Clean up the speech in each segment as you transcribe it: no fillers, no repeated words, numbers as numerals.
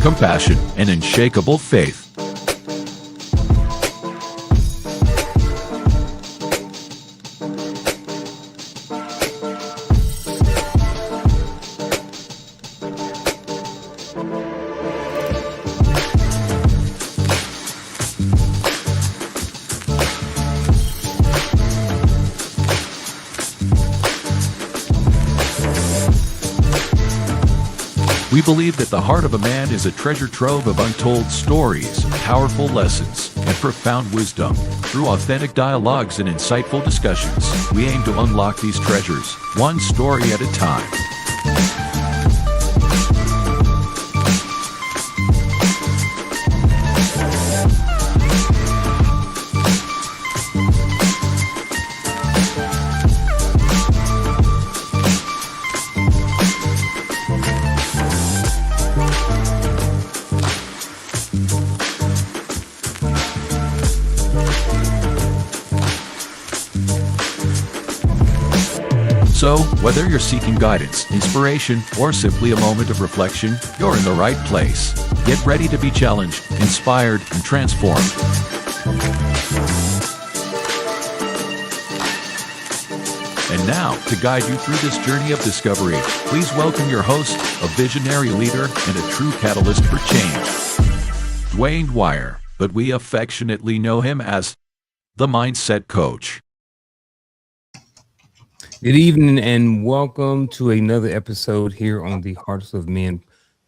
compassion, and unshakable faith. We believe that the heart of a man is a treasure trove of untold stories, powerful lessons, and profound wisdom. Through authentic dialogues and insightful discussions, we aim to unlock these treasures, one story at a time. So, whether you're seeking guidance, inspiration, or simply a moment of reflection, you're in the right place. Get ready to be challenged, inspired, and transformed. And now, to guide you through this journey of discovery, please welcome your host, a visionary leader and a true catalyst for change, Dwayne Dwyer, but we affectionately know him as the Mindset Coach. Good evening and welcome to another episode here on the Hearts of Men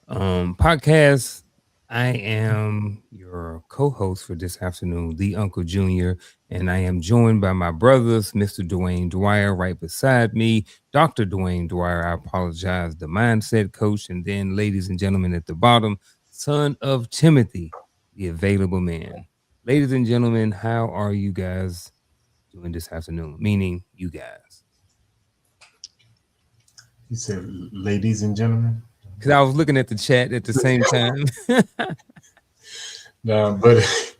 podcast. I am your co-host for this afternoon, the Uncle Junior, and I am joined by my brothers, Mr. Dwayne Dwyer, right beside me, Dr. Dwayne Dwyer, I apologize, the Mindset Coach, and then, ladies and gentlemen, at the bottom, son of Timothy, the Available Man. Ladies and gentlemen, how are you guys doing this afternoon? Meaning you guys. You said, ladies and gentlemen? Because I was looking at the chat at the same time. No, but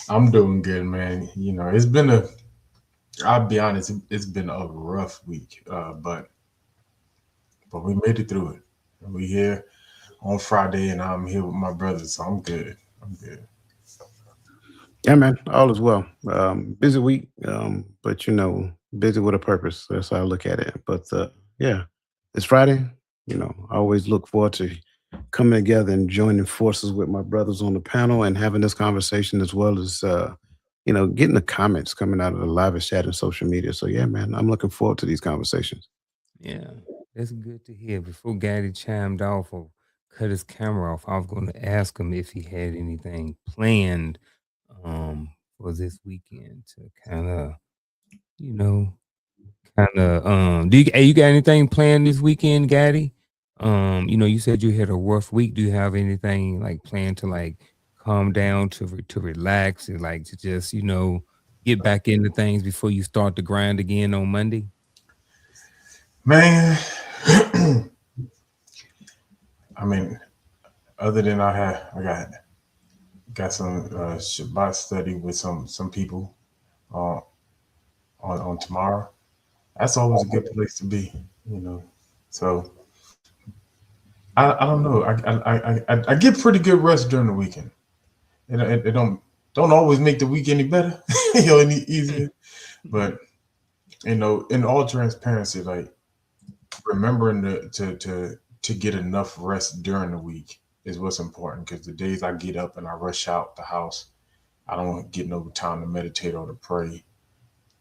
I'm doing good, man. You know, it's been I'll be honest, it's been a rough week, but we made it through it. We're here on Friday, and I'm here with my brothers, so I'm good. Yeah, man, all is well. Busy week, but you know, busy with a purpose. That's how I look at it. But yeah, it's Friday. You know, I always look forward to coming together and joining forces with my brothers on the panel and having this conversation, as well as you know, getting the comments coming out of the live chat and social media. So yeah, man, I'm looking forward to these conversations. Yeah, that's good to hear. Before Gaddy chimed off or cut his camera off, I was going to ask him if he had anything planned for this weekend to kind of, you know, do you got anything planned this weekend, Gaddy? You know, you said you had a rough week. Do you have anything like planned to like calm down, to relax, and like to just, you know, get back into things before you start the grind again on Monday? Man, I mean, other than I got some Shabbat study with some people on tomorrow. That's always a good place to be, you know. So I don't know. I get pretty good rest during the weekend. It don't always make the week any better, you know, any easier. But you know, in all transparency, like remembering to get enough rest during the week is what's important. Because the days I get up and I rush out the house, I don't get no time to meditate or to pray.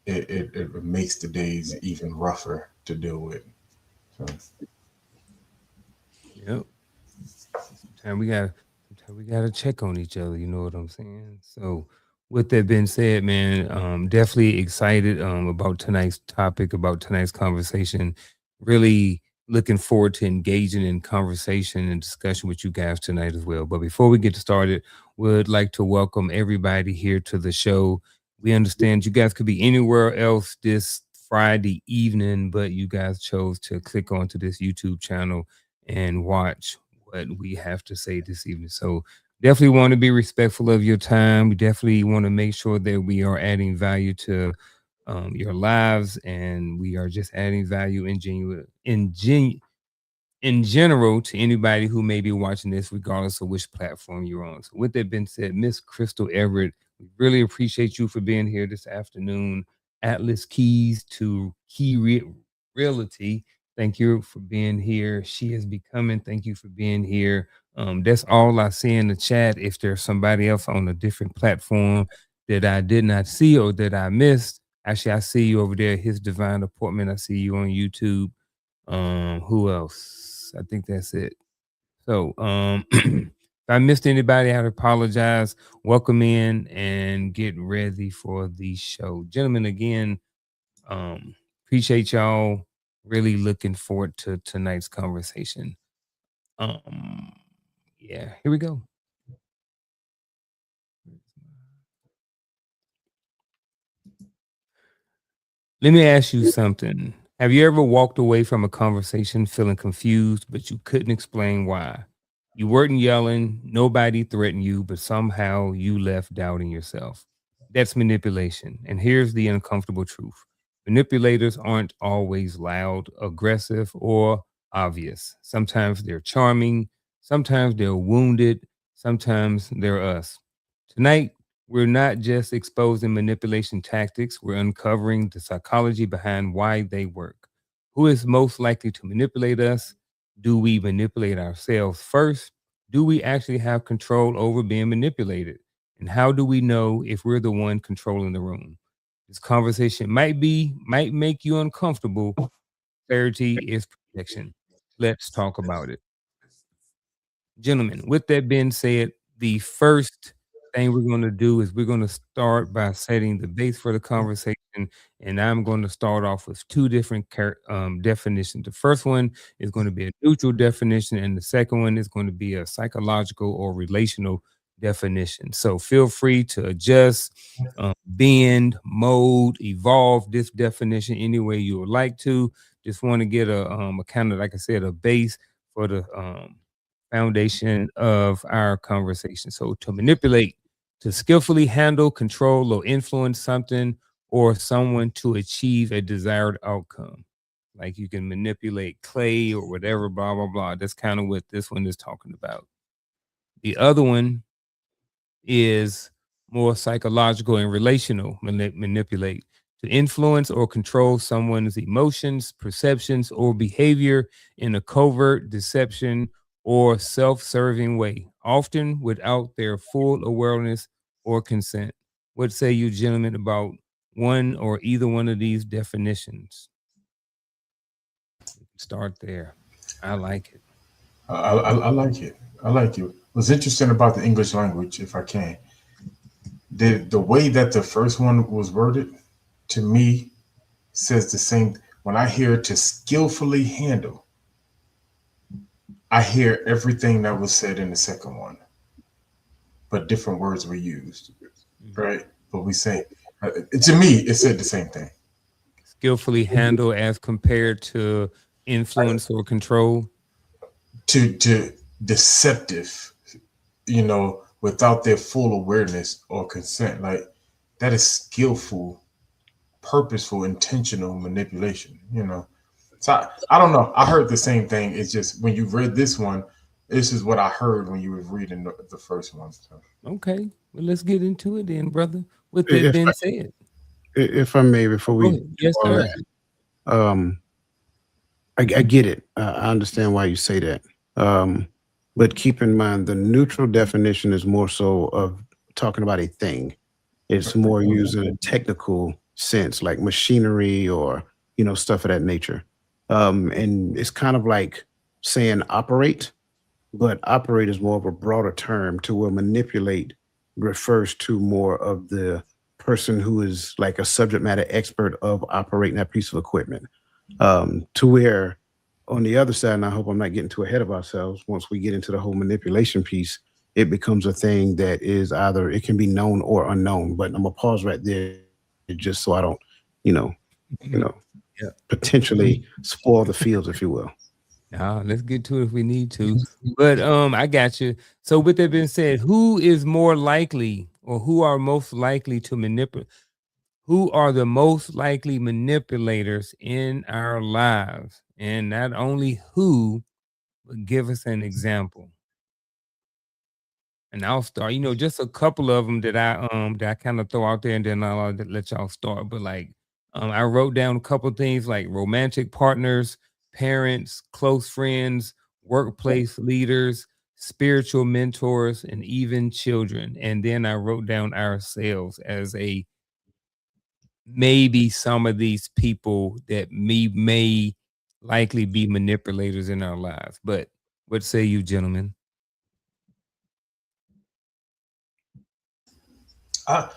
It makes the days even rougher to deal with. So. Yep. Sometimes we gotta check on each other. You know what I'm saying? So, with that being said, man, definitely excited about tonight's topic, about tonight's conversation. Really looking forward to engaging in conversation and discussion with you guys tonight as well. But before we get started, would like to welcome everybody here to the show. We understand you guys could be anywhere else this Friday evening, but you guys chose to click onto this YouTube channel and watch what we have to say this evening. So definitely want to be respectful of your time. We definitely want to make sure that we are adding value to your lives, and we are just adding value in in general to anybody who may be watching this, regardless of which platform you're on. So, with that being said, Miss Crystal Everett, we really appreciate you for being here this afternoon. Atlas Keys to Realty. Thank you for being here. She is becoming. Thank you for being here. That's all I see in the chat. If there's somebody else on a different platform that I did not see or that I missed, actually, I see you over there. His Divine Appointment. I see you on YouTube. Who else? I think that's it. So, if I missed anybody, I apologize. Welcome in and get ready for the show. Gentlemen, again, appreciate y'all. Really looking forward to tonight's conversation. Yeah, here we go. Let me ask you something. Have you ever walked away from a conversation feeling confused, but you couldn't explain why? You weren't yelling, nobody threatened you, but somehow you left doubting yourself. That's manipulation. And here's the uncomfortable truth: manipulators aren't always loud, aggressive, or obvious. Sometimes they're charming, sometimes they're wounded, sometimes they're us. Tonight, we're not just exposing manipulation tactics, we're uncovering the psychology behind why they work. Who is most likely to manipulate us? Do we manipulate ourselves first? Do we actually have control over being manipulated? And how do we know if we're the one controlling the room? This conversation might make you uncomfortable. Clarity is protection. Let's talk about it. Gentlemen, with that being said, the first thing we're going to do is we're going to start by setting the base for the conversation. And I'm going to start off with two different definitions. The first one is going to be a neutral definition, and the second one is going to be a psychological or relational definition. So feel free to adjust, bend, mold, evolve this definition any way you would like to. Just want to get a kind of, like I said, a base for the foundation of our conversation. So to manipulate, to skillfully handle, control, or influence something or someone to achieve a desired outcome. Like you can manipulate clay or whatever, blah, blah, blah. That's kind of what this one is talking about. The other one is more psychological and relational, manipulate, to influence or control someone's emotions, perceptions, or behavior in a covert, deception, or self-serving way, often without their full awareness or consent. What say you gentlemen about one or either one of these definitions? Start there. I like it. I like it. I like it. What's interesting about the English language, if I can, the way that the first one was worded, to me, says the same. When I hear to skillfully handle, I hear everything that was said in the second one, but different words were used, right? But we say, to me, it said the same thing. Skillfully handle as compared to influence or control. To deceptive, without their full awareness or consent. Like that is skillful, purposeful, intentional manipulation, So I don't know. I heard the same thing. It's just when you read this one, this is what I heard when you were reading the first one. So. Okay. Well, let's get into it then, brother. With that being said. If I may, before we yes, sir. I get it. I understand why you say that. But keep in mind, the neutral definition is more so of talking about a thing. It's more used in a technical sense, like machinery or, stuff of that nature. And it's kind of like saying operate, but operate is more of a broader term to where manipulate refers to more of the person who is like a subject matter expert of operating that piece of equipment. To where on the other side, and I hope I'm not getting too ahead of ourselves, once we get into the whole manipulation piece, it becomes a thing that is either, it can be known or unknown. But I'm gonna pause right there just so I don't, potentially spoil the fields, if you will. Let's get to it if we need to. But I got you. So with that being said, who is more likely or who are most likely to manipulate? Who are the most likely manipulators in our lives? And not only who, but give us an example. And I'll start, just a couple of them that I kind of throw out there, and then I'll let y'all start. But like, I wrote down a couple things like romantic partners, parents, close friends, workplace leaders, spiritual mentors, and even children. And then I wrote down ourselves as a maybe some of these people that may likely be manipulators in our lives. But what say you, gentlemen? I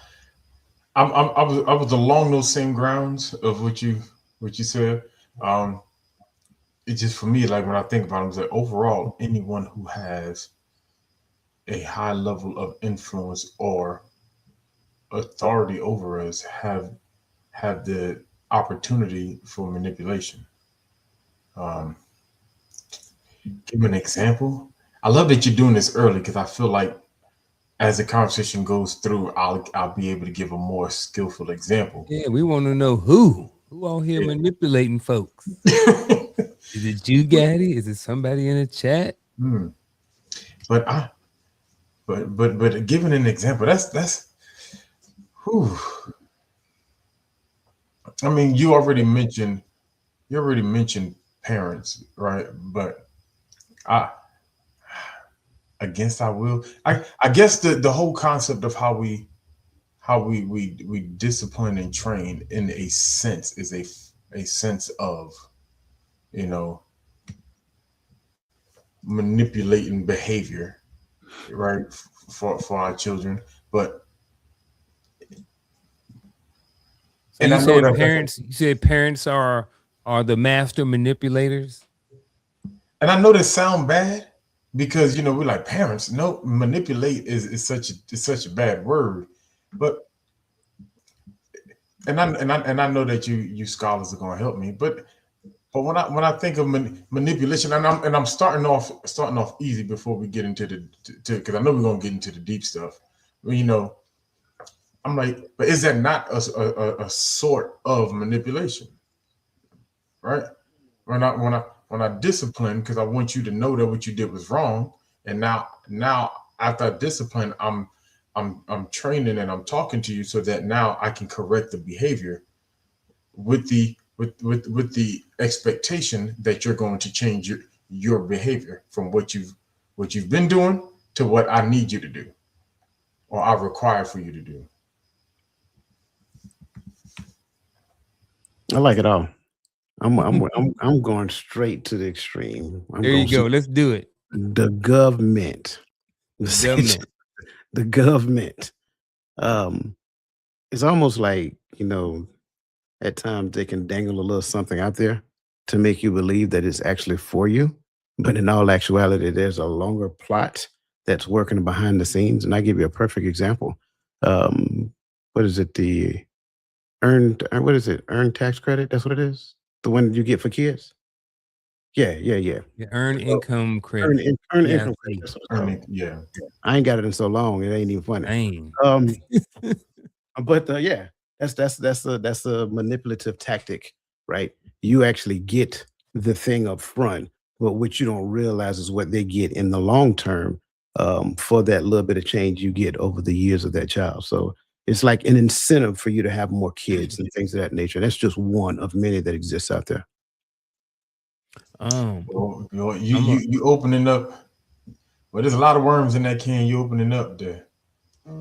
I was along those same grounds of what you said. Um, it's just for me, like when I think about them, is that overall, anyone who has a high level of influence or authority over us have the opportunity for manipulation. Um, give an example. I love that you're doing this early because I feel like as the conversation goes through, I'll be able to give a more skillful example. Yeah, we want to know who out here Yeah. manipulating folks. Is it you, Gaddy? Is it somebody in the chat? But giving an example, that's whew. I mean, you already mentioned parents, right? But I against our will. I guess the whole concept of how we discipline and train in a sense is a sense of, you know, manipulating behavior, right, for our children. But So and you I know said that parents. You said parents are the master manipulators. and I know this sound bad because we're like parents. No, manipulate is such a bad word, but and I know that you scholars are going to help me, but when I think of manipulation, and I'm starting off easy before we get into because I know we're going to get into the deep stuff. I'm like, but is that not a sort of manipulation, right? When I discipline because I want you to know that what you did was wrong, and now after I discipline, I'm training and I'm talking to you so that now I can correct the behavior with the expectation that you're going to change your behavior from what you've been doing to what I need you to do or I require for you to do. I like it all. I'm going straight to the extreme. There you go. Let's do it. The government. The government. It's almost like, at times they can dangle a little something out there to make you believe that it's actually for you. But in all actuality, there's a longer plot that's working behind the scenes. And I give you a perfect example. What is it? The earned tax credit? That's what it is? The one you get for kids? Yeah. The earned income credit. Earned income credit. That's what it's called. Yeah. I ain't got it in so long. It ain't even funny. Dang. But yeah, that's a manipulative tactic, right? You actually get the thing up front, but what you don't realize is what they get in the long term for that little bit of change you get over the years of that child. So it's like an incentive for you to have more kids and things of that nature. That's just one of many that exists out there. You opening up. Well, there's a lot of worms in that can you opening up there,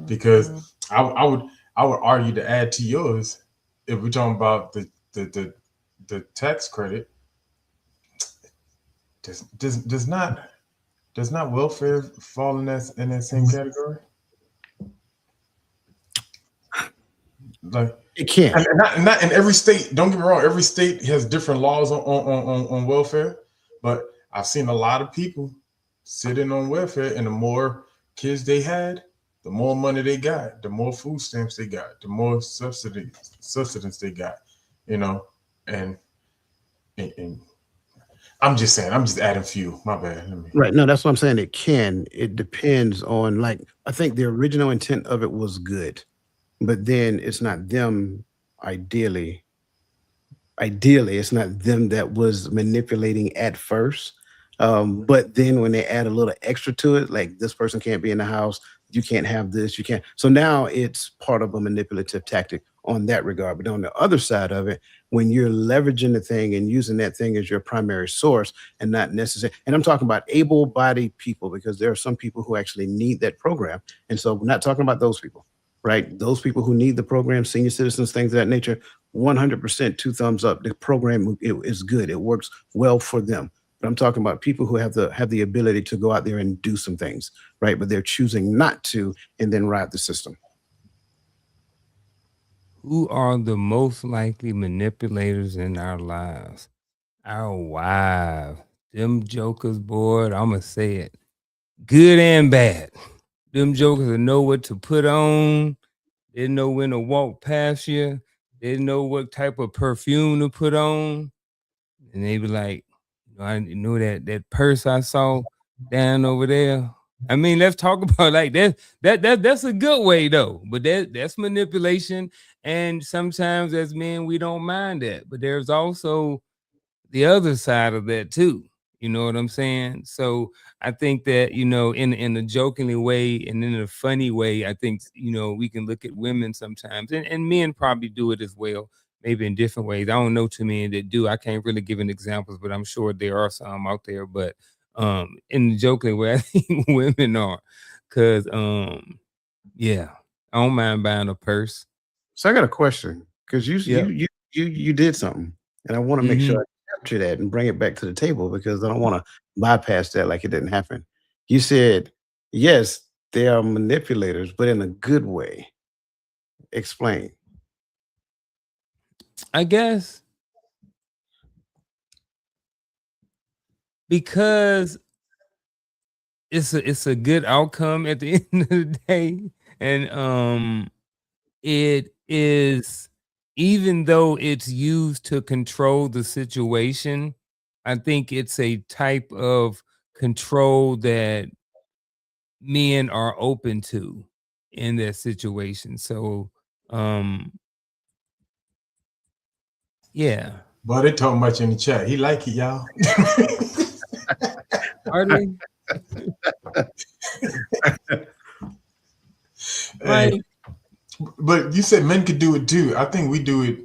because I would argue to add to yours if we're talking about the tax credit. Does not welfare fall in that same category? Like it can't. And not in every state. Don't get me wrong. Every state has different laws on welfare, but I've seen a lot of people sitting on welfare, and the more kids they had, the more money they got, the more food stamps they got, the more subsistence they got. And I'm just saying, I'm just adding fuel. My bad. Right. No, that's what I'm saying. It can. It depends on, like, I think the original intent of it was good, but then it's not them. Ideally, it's not them that was manipulating at first. But then when they add a little extra to it, like this person can't be in the house, you can't have this, you can't. So now it's part of a manipulative tactic on that regard. But on the other side of it, when you're leveraging the thing and using that thing as your primary source and not necessary, and I'm talking about able-bodied people, because there are some people who actually need that program. And so we're not talking about those people, right? Those people who need the program, senior citizens, things of that nature, 100% 2 thumbs up. The program is good. It works well for them. But I'm talking about people who have the ability to go out there and do some things, right? But they're choosing not to, and then ride the system. Who are the most likely manipulators in our lives? Our wives. Them jokers, boy, I'm going to say it. Good and bad. Them jokers that know what to put on. They know when to walk past you. They know what type of perfume to put on. And they be like, I know that purse I saw down over there. I mean, let's talk about like that's a good way though, but that's manipulation. And sometimes as men, we don't mind that, but there's also the other side of that too. You know what I'm saying? So I think that, in a jokingly way and in a funny way, I think, we can look at women sometimes and men probably do it as well, maybe in different ways. I don't know too many that do. I can't really give an examples, but I'm sure there are some out there. But in the jokingly way, I think women are, because yeah, I don't mind buying a purse. So I got a question, because Yeah. you did something, and I want to make sure I capture that and bring it back to the table, because I don't want to bypass that like it didn't happen. You said, yes, they are manipulators, but in a good way. Explain. I guess because it's a good outcome at the end of the day, and it is, even though it's used to control the situation, I think it's a type of control that men are open to in that situation. So yeah. But they talking about you in the chat. He like it, y'all. Pardon me? Hey, Right. but you said men could do it too. I think we do it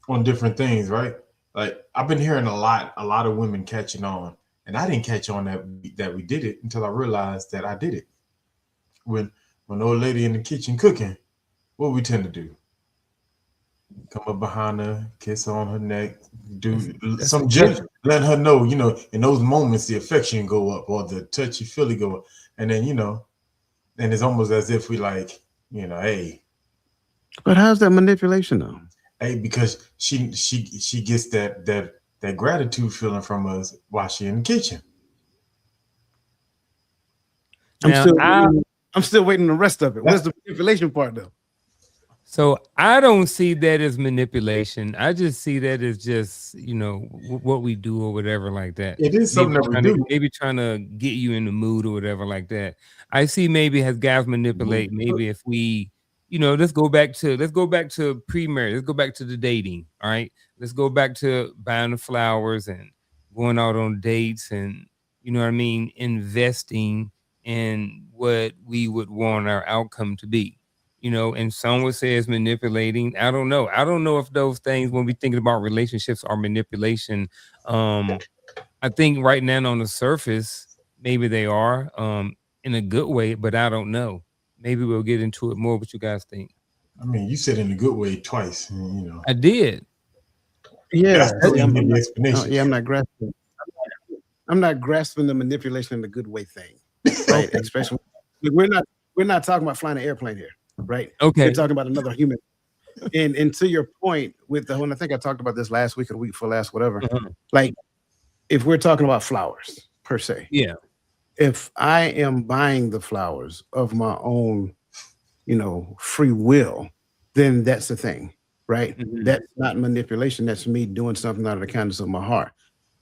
on different things, right? Like I've been hearing a lot of women catching on, and I didn't catch on that we did it until I realized that I did it. When old lady in the kitchen cooking, what we tend to do? Come up behind her, kiss on her neck, do That's some a gesture, let her know, in those moments the affection go up or the touchy feely go up, and then and it's almost as if we like, hey, But how's that manipulation though? hey, because she gets that gratitude feeling from us while she in the kitchen. Now, I'm still waiting on the rest of it. Where's the manipulation part though? So I don't see that as manipulation. I just see that as just, what we do or whatever like that. It is something that we do. Maybe trying to get you in the mood or whatever like that. I see maybe as guys manipulate, maybe if we, let's go back to pre-marriage. Let's go back to the dating. All right. Let's go back to buying the flowers and going out on dates and, investing in what we would want our outcome to be. And some would say it's manipulating. I don't know. I don't know if those things, when we thinking about relationships, are manipulation. I think right now on the surface, maybe they are in a good way, but I don't know. Maybe we'll get into it more. What you guys think? I mean, you said in a good way twice. I did. Yeah, I'm the explanation. I'm not grasping. I'm not grasping the manipulation in the good way thing, right? Especially we're not talking about flying an airplane here. Right. Okay. We're talking about another human. And to your point with the whole, and I think I talked about this last week or the week before last, whatever. Like if we're talking about flowers per se. Yeah. If I am buying the flowers of my own, free will, then that's the thing, right? That's not manipulation. That's me doing something out of the kindness of my heart.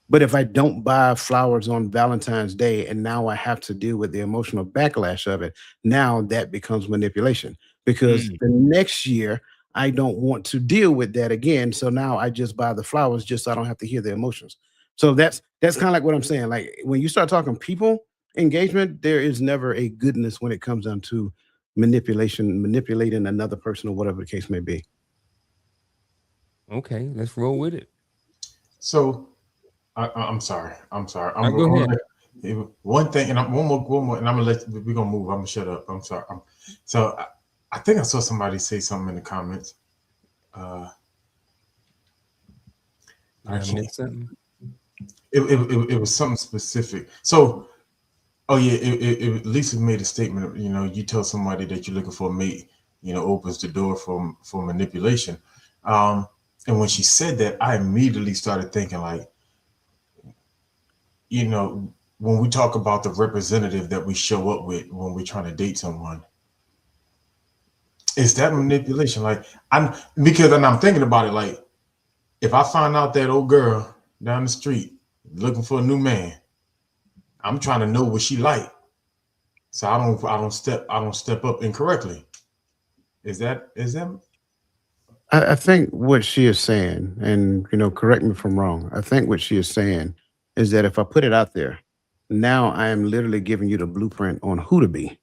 But if I don't buy flowers on Valentine's Day and now I have to deal with the emotional backlash of it, now that becomes manipulation, because the next year I don't want to deal with that again. So now I just buy the flowers just so I don't have to hear the emotions. So that's kind of like what I'm saying. Like when you start talking people engagement, there is never a goodness when it comes down to manipulation, manipulating another person or whatever the case may be. Okay, let's roll with it. So I'm sorry. I'm Go I'm ahead. one thing, and one more, and I'm gonna we're gonna move. I'm gonna shut up. I'm sorry. So I think I saw somebody say something in the comments. Did I I can't. miss something? It was something specific. So, oh yeah, Lisa made a statement. You know, you tell somebody that you're looking for a mate, you know, opens the door for manipulation. Um, and when she said that, I immediately started thinking like, you know, when we talk about the representative that we show up with when we're trying to date someone, is that manipulation? Like I'm because and I'm thinking about it like if I find out that old girl down the street looking for a new man, I'm trying to know what she like. So I don't step up incorrectly. Is that I think what she is saying, and correct me if I'm wrong. I think what she is saying is that if I put it out there, now I am literally giving you the blueprint on who to be.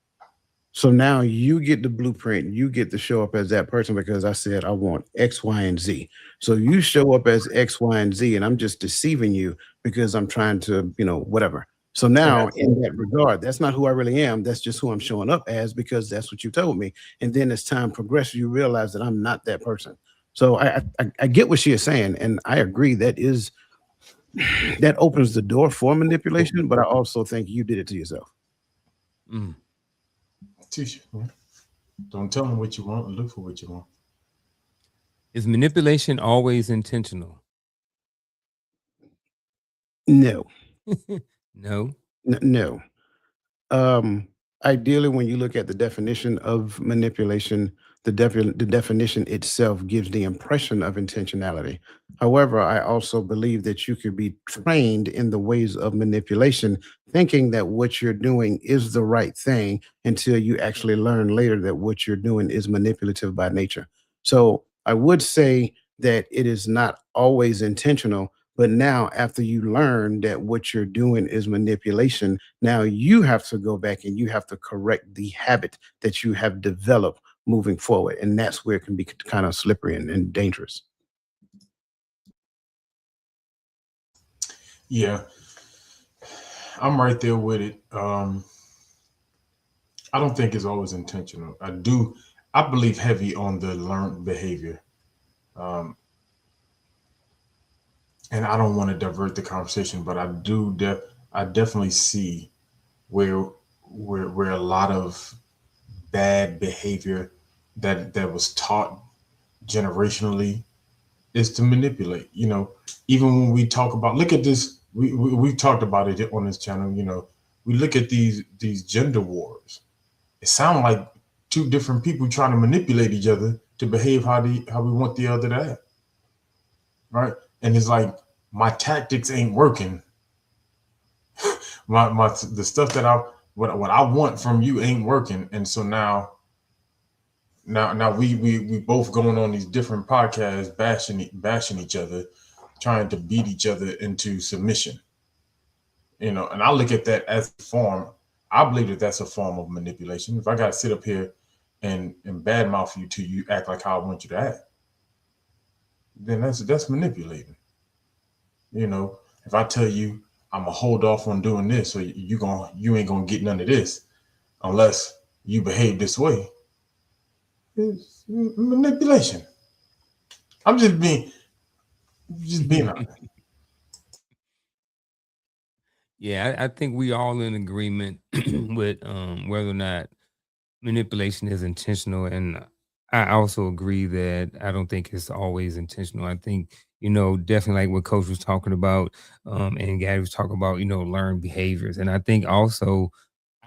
So now you get the blueprint, you get to show up as that person because I said I want X, Y, and Z. So you show up as X, Y, and Z, and I'm just deceiving you because I'm trying to, whatever. So now, in that regard, that's not who I really am. That's just who I'm showing up as because that's what you told me. And then as time progresses, you realize that I'm not that person. So I get what she is saying, and I agree that opens the door for manipulation. But I also think you did it to yourself. Mm. Tisha? Don't tell them what you want. Look for what you want. Is manipulation always intentional? No, No. no. Ideally, when you look at the definition of manipulation, the definition itself gives the impression of intentionality. However, I also believe that you could be trained in the ways of manipulation, thinking that what you're doing is the right thing until you actually learn later that what you're doing is manipulative by nature. So I would say that it is not always intentional. But now, after you learn that what you're doing is manipulation, now you have to go back and you have to correct the habit that you have developed moving forward. And that's where it can be kind of slippery and dangerous. Yeah, I'm right there with it. I don't think it's always intentional. I believe heavy on the learned behavior. Um, and I don't want to divert the conversation, but I definitely see where where a lot of bad behavior that was taught generationally is to manipulate. You know, even when we talk about look at this, we talked about it on this channel. You know, we look at these gender wars. It sounds like two different people trying to manipulate each other to behave how we want the other to act, right? And it's like my tactics ain't working. My the stuff that what I want from you ain't working, and so now we both going on these different podcasts bashing each other, trying to beat each other into submission. You know, and I look at that as a form. I believe that that's a form of manipulation. If I got to sit up here and badmouth you till you act like how I want you to act, then that's manipulating. You know, if I tell you I'm gonna hold off on doing this, so you ain't gonna get none of this unless you behave this way. It's manipulation. I'm just being honest. Yeah, I think we all in agreement with whether or not manipulation is intentional, and I also agree that I don't think it's always intentional. I think definitely like what Coach was talking about, and Gary was talking about, learned behaviors, and I think also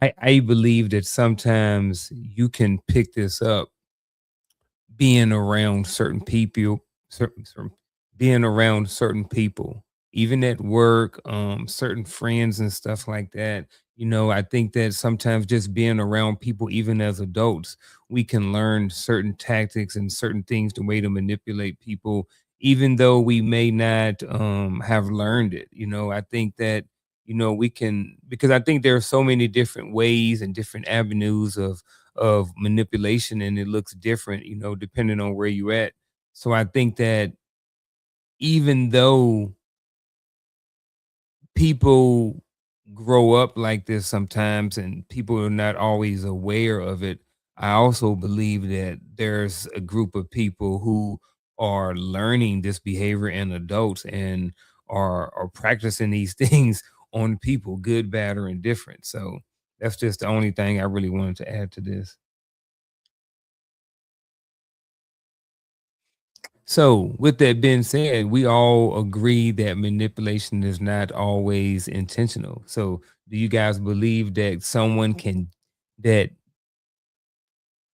I believe that sometimes you can pick this up being around being around certain people, even at work, certain friends and stuff like that. I think that sometimes just being around people, even as adults, we can learn certain tactics and certain things, the way to manipulate people even though we may not have learned it. I think that we can, because I think there are so many different ways and different avenues of manipulation, and it looks different, depending on where you're at. So I think that even though people grow up like this sometimes and people are not always aware of it, I also believe that there's a group of people who are learning this behavior and adults and are practicing these things on people, good, bad, or indifferent. So that's just the only thing I really wanted to add to this. So, with that being said, we all agree that manipulation is not always intentional. So, do you guys believe that that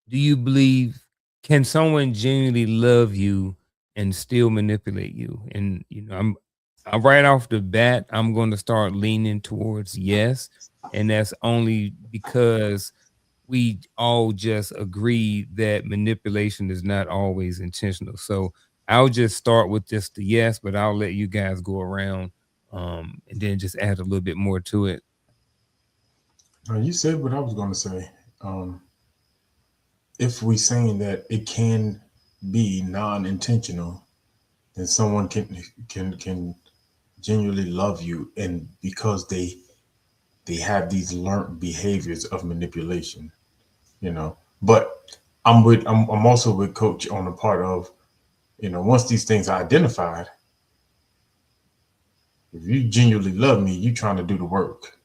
do you believe, can someone genuinely love you and still manipulate you? And, I'm right off the bat, I'm going to start leaning towards yes. And that's only because we all just agree that manipulation is not always intentional. So I'll just start with just the yes, but I'll let you guys go around and then just add a little bit more to it. You said what I was going to say. If we saying that it can be non-intentional, then someone can genuinely love you, and because they have these learned behaviors of manipulation, But I'm also with Coach on the part of, once these things are identified, if you genuinely love me, you trying to do the work.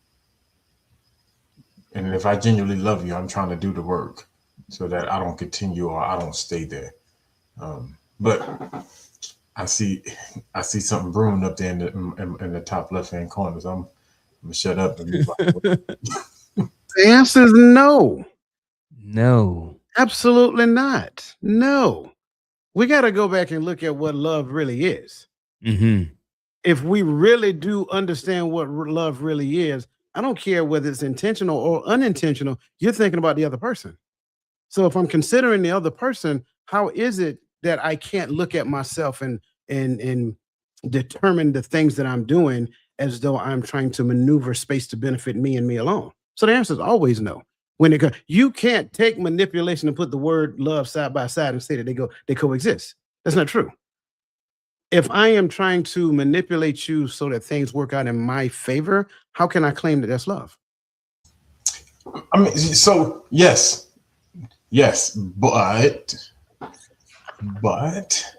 And if I genuinely love you, I'm trying to do the work so that I don't continue or I don't stay there. But I see something brewing up there in the top left hand corner. So I'm gonna shut up and move on. The answer is no. No. Absolutely not. No. We got to go back and look at what love really is. Mm-hmm. If we really do understand what love really is, I don't care whether it's intentional or unintentional, you're thinking about the other person. So if I'm considering the other person, how is it that I can't look at myself and determine the things that I'm doing as though I'm trying to maneuver space to benefit me and me alone? So the answer is always no. When you can't take manipulation and put the word love side by side and say that they coexist. That's not true. If I am trying to manipulate you so that things work out in my favor, how can I claim that that's love? I mean, so yes, but I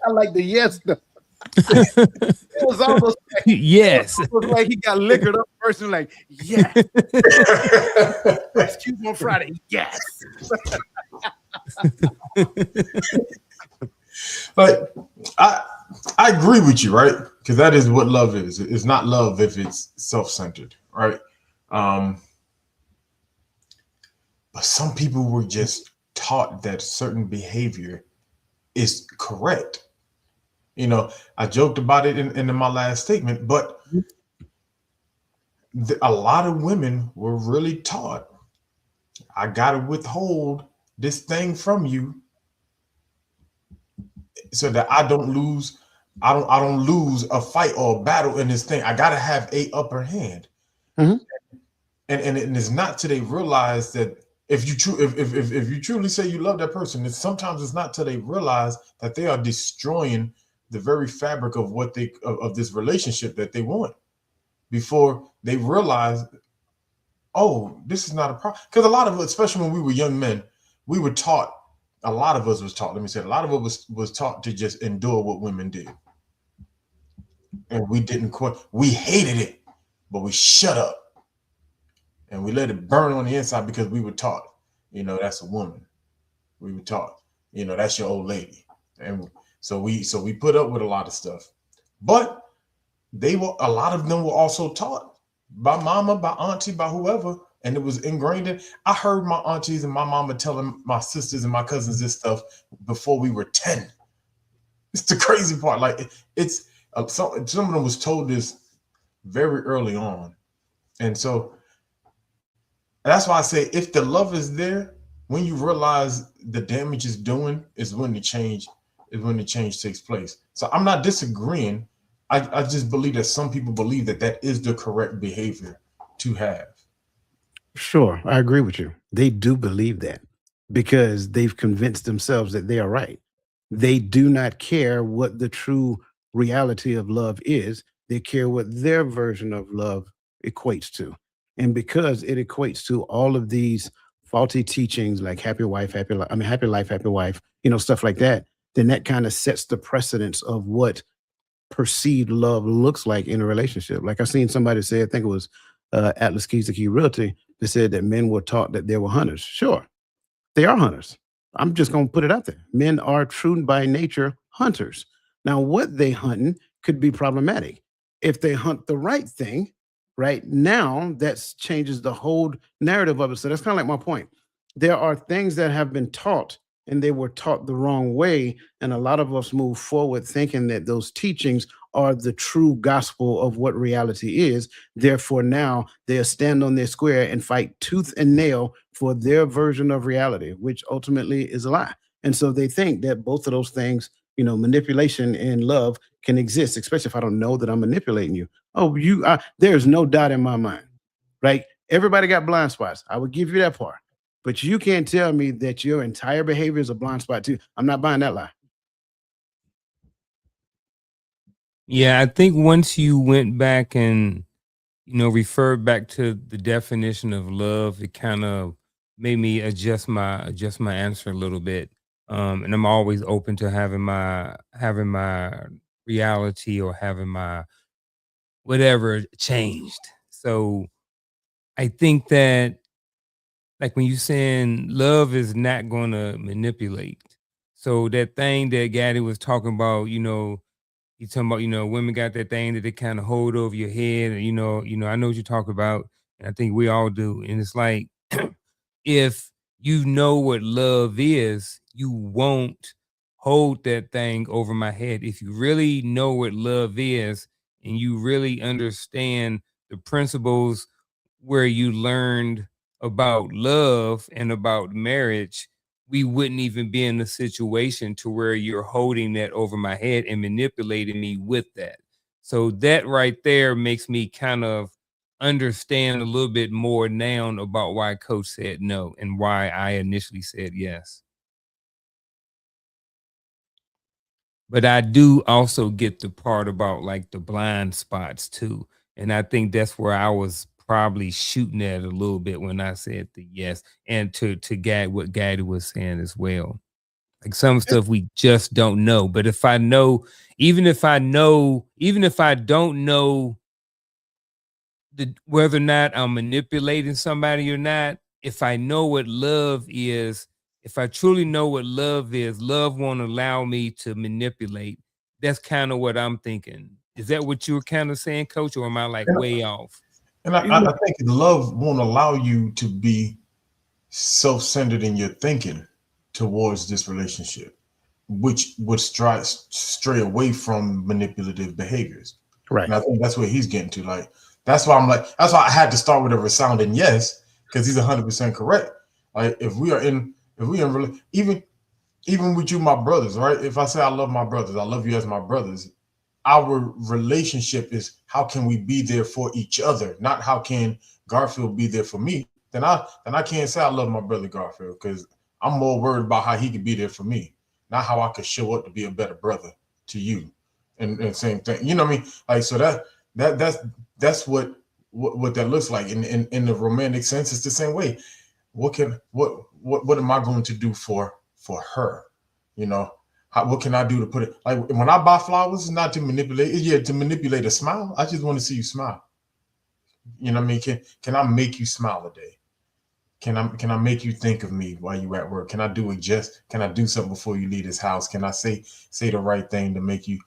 like the yes. It was almost like, yes. It was like he got liquored up first and like, yes. Excuse me on Friday. Yes. But I agree with you, right? Because that is what love is. It's not love if it's self-centered, right? But some people were just taught that certain behavior is correct. I joked about it in my last statement, but a lot of women were really taught, I got to withhold this thing from you so that I don't lose a fight or a battle in this thing. I got to have a upper hand. Mm-hmm. And it's not till they realize that if you truly say you love that person, sometimes it's not till they realize that they are destroying the very fabric of what of this relationship that they want, before they realize, oh, this is not a problem. Because a lot of us, especially when we were young men, we were taught. A lot of us was taught. Let me say, a lot of us was taught to just endure what women did, and we didn't quit. We hated it, but we shut up, and we let it burn on the inside because we were taught. That's a woman. We were taught. That's your old lady, and so we put up with a lot of stuff. But a lot of them were also taught by mama, by auntie, by whoever, and it was ingrained in. I heard my aunties and my mama telling my sisters and my cousins this stuff before we were 10. It's the crazy part. Like it's some of them was told this very early on, and so that's why I say if the love is there, when you realize the damage is doing, is when the change is when the change takes place. So I'm not disagreeing. I just believe that some people believe that that is the correct behavior to have. Sure, I agree with you. They do believe that because they've convinced themselves that they are right. They do not care what the true reality of love is. They care what their version of love equates to. And because it equates to all of these faulty teachings like happy wife, happy life, happy life, happy wife, stuff like that, then that kind of sets the precedence of what perceived love looks like in a relationship. Like I seen somebody say, I think it was Atlas Keys to Key Realty, that said that men were taught that they were hunters. Sure, they are hunters. I'm just going to put it out there. Men are true by nature hunters. Now, what they hunting could be problematic. If they hunt the right thing, right now, that changes the whole narrative of it. So that's kind of like my point. There are things that have been taught and they were taught the wrong way. And a lot of us move forward thinking that those teachings are the true gospel of what reality is. Therefore, now they'll stand on their square and fight tooth and nail for their version of reality, which ultimately is a lie. And so they think that both of those things, manipulation and love can exist, especially if I don't know that I'm manipulating you. Oh, there's no doubt in my mind, right? Everybody got blind spots. I would give you that part. But you can't tell me that your entire behavior is a blind spot too. I'm not buying that lie. Yeah, I think once you went back and referred back to the definition of love, it kind of made me adjust my answer a little bit. And I'm always open to having my reality or having my whatever changed. So I think that, like when you saying love is not going to manipulate. So that thing that Gaddy was talking about, he's talking about, women got that thing that they kind of hold over your head. And, I know what you talk about. And I think we all do. And it's like, if you know what love is, you won't hold that thing over my head. If you really know what love is and you really understand the principles where you learned about love and about marriage, we wouldn't even be in a situation to where you're holding that over my head and manipulating me with that. So that right there makes me kind of understand a little bit more now about why Coach said no and why I initially said yes. But I do also get the part about like the blind spots too. And I think that's where I was probably shooting at a little bit when I said the yes, and to Gad, what Gaddy was saying as well. Like some stuff we just don't know. But if I know, even if I don't know whether or not I'm manipulating somebody or not, if I know what love is, if I truly know what love is, love won't allow me to manipulate. That's kind of what I'm thinking. Is that what you were kind of saying, Coach, or am I like way off? And I think love won't allow you to be self-centered in your thinking towards this relationship, which would stray away from manipulative behaviors. Right. And I think that's what he's getting to. Like, that's why I had to start with a resounding yes, because he's 100% correct. Like, even with you, my brothers, right? If I say I love my brothers, I love you as my brothers, our relationship is how can we be there for each other, not how can Garfield be there for me. Then I can't say I love my brother Garfield, because I'm more worried about how he could be there for me, not how I could show up to be a better brother to you. And same thing, you know what I mean? Like, so that's what that looks like in the romantic sense. It's the same way. What am I going to do for her? What can I do to put it, like when I buy flowers, it's not to manipulate, to manipulate a smile. I just want to see you smile. You know what I mean? Can I make you smile a day? Can I make you think of me while you're at work? Can I do something before you leave this house? Can I say the right thing to make you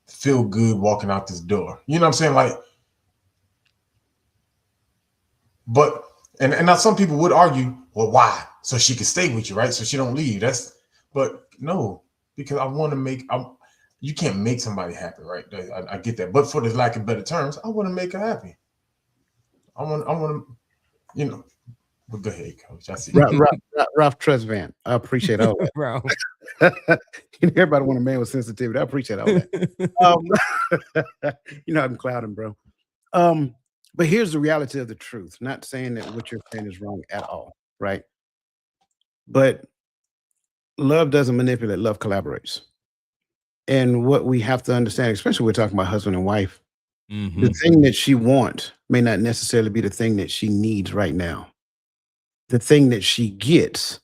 feel good walking out this door? You know what I'm saying? Like, but and now some people would argue, well, why? So she can stay with you, right? So she don't leave. But no, because I want to you can't make somebody happy, right? I get that. But for the lack of better terms, I want to make her happy. I want to, but go ahead, Coach. I see. Ralph Tresvant. I appreciate all that. Bro. Everybody want a man with sensitivity. I appreciate all that. I'm clouding, bro. But here's the reality of the truth. Not saying that what you're saying is wrong at all, right? But love doesn't manipulate, love collaborates. And what we have to understand, especially when we're talking about husband and wife, the thing that she wants may not necessarily be the thing that she needs right now. The thing that she gets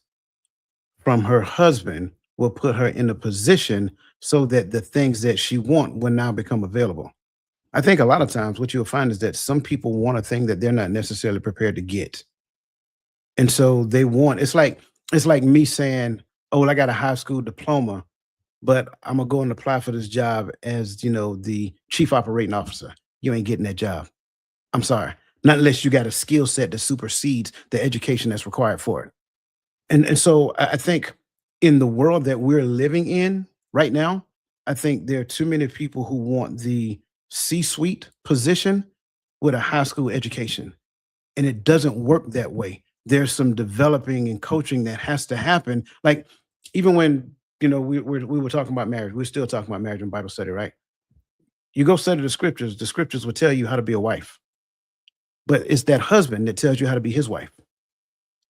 from her husband will put her in a position so that the things that she wants will now become available. I think a lot of times what you'll find is that some people want a thing that they're not necessarily prepared to get. And so they want, it's like me saying, oh, well, I got a high school diploma, but I'm gonna go and apply for this job as, the chief operating officer. You ain't getting that job. I'm sorry. Not unless you got a skill set that supersedes the education that's required for it. And so I think in the world that we're living in right now, I think there are too many people who want the C-suite position with a high school education. And it doesn't work that way. There's some developing and coaching that has to happen. Like even when, we were talking about marriage, we're still talking about marriage in Bible study, right? You go study the scriptures will tell you how to be a wife. But it's that husband that tells you how to be his wife.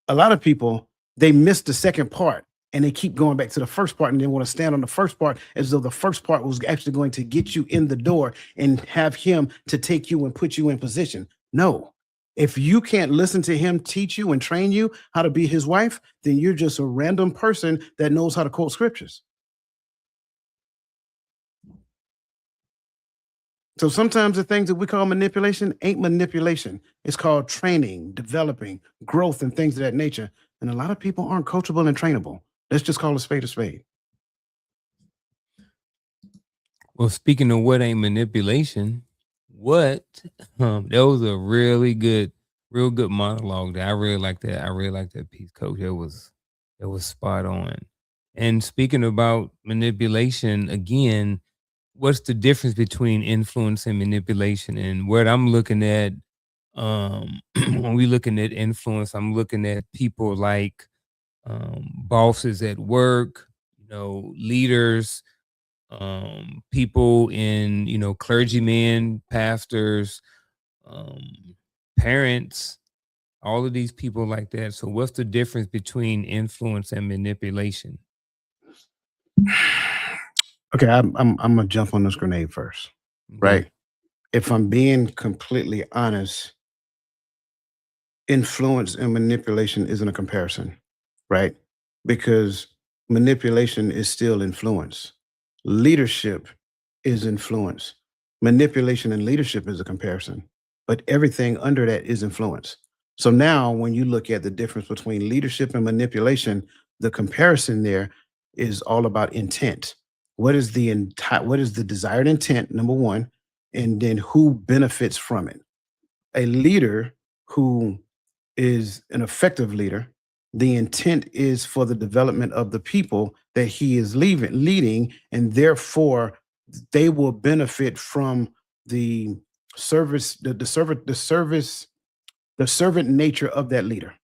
A lot of people, they miss the second part and they keep going back to the first part and they want to stand on the first part as though the first part was actually going to get you in the door and have him to take you and put you in position. No. If you can't listen to him teach you and train you how to be his wife, then you're just a random person that knows how to quote scriptures. So sometimes the things that we call manipulation ain't manipulation. It's called training, developing, growth, and things of that nature. And a lot of people aren't coachable and trainable. Let's just call a spade a spade. Well, speaking of what ain't manipulation, that was a real good monologue. I really like that. I really like that piece, Coach. It was spot on. And speaking about manipulation, again, what's the difference between influence and manipulation? And what I'm looking at, when we looking at influence, I'm looking at people like bosses at work, leaders, people in, clergymen, pastors, parents, all of these people like that. So what's the difference between influence and manipulation? Okay, I'm gonna jump on this grenade first, right? If I'm being completely honest, influence and manipulation isn't a comparison, right? Because manipulation is still influence. Leadership is influence. Manipulation and leadership is a comparison, but everything under that is influence. So now when you look at the difference between leadership and manipulation, the comparison there is all about intent. What is the desired intent, number one, and then who benefits from it? A leader who is an effective leader, the intent is for the development of the people that he is leading, and therefore they will benefit from the service, the servant nature of that leader.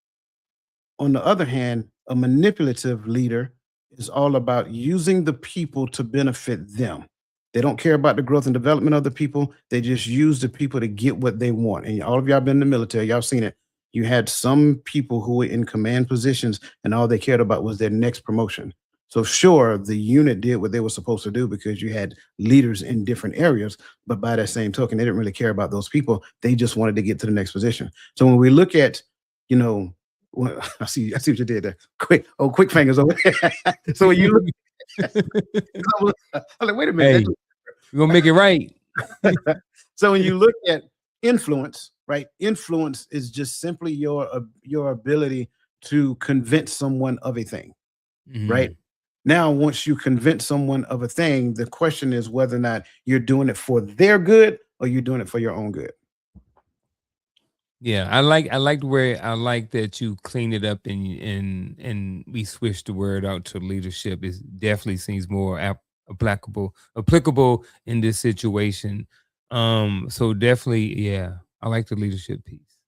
On the other hand, a manipulative leader is all about using the people to benefit them. They don't care about the growth and development of the people. They just use the people to get what they want. And all of y'all been in the military, y'all seen it. You had some people who were in command positions and all they cared about was their next promotion. So sure, the unit did what they were supposed to do because you had leaders in different areas, but by that same token, they didn't really care about those people. They just wanted to get to the next position. So when we look at, well, I see what you did there. Quick fingers over there. So when you look, I'm like, wait a minute. Hey, we're gonna make it right. So when you look at influence, right? Influence is just simply your ability to convince someone of a thing, right? Now, once you convince someone of a thing, the question is whether or not you're doing it for their good or you're doing it for your own good. Yeah, I like that you cleaned it up and we switched the word out to leadership. It definitely seems more applicable in this situation. So definitely, yeah, I like the leadership piece.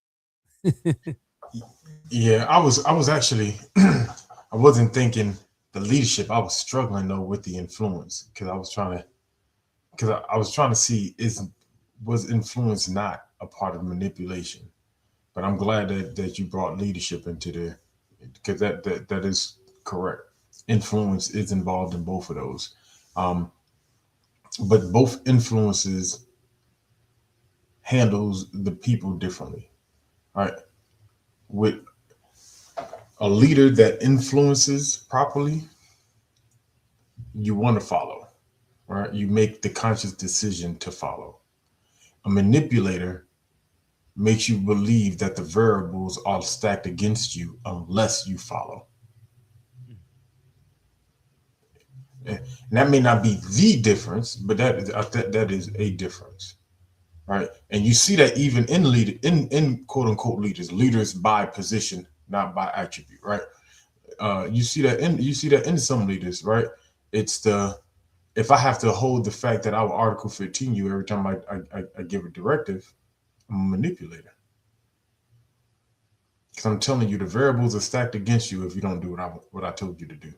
Yeah, I was actually I wasn't thinking the leadership, I was struggling though with the influence because I was trying to see was influence not a part of manipulation. But I'm glad that you brought leadership into there, because that is correct. Influence is involved in both of those, but both influences handles the people differently. All right, with a leader that influences properly, you want to follow. Right, you make the conscious decision to follow. A manipulator makes you believe that the variables are stacked against you unless you follow. And that may not be the difference, but that is a difference, right? And you see that even in quote unquote leaders by position, not by attribute, right? You see that in some leaders, right? It's if I have to hold the fact that I will Article 15 you every time I give a directive, I'm a manipulator. Because I'm telling you, the variables are stacked against you if you don't do what I told you to do.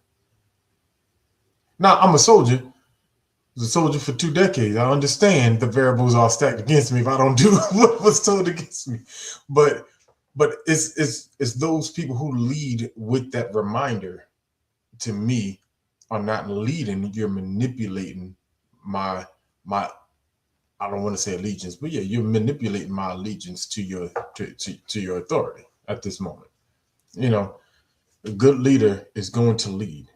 Now, I'm a soldier. I was a soldier for 2 decades. I understand the variables are stacked against me if I don't do what was told against me. But it's those people who lead with that reminder, to me, are not leading. You're manipulating my I don't want to say allegiance, but yeah, you're manipulating my allegiance to your to your authority at this moment. You know, a good leader is going to lead.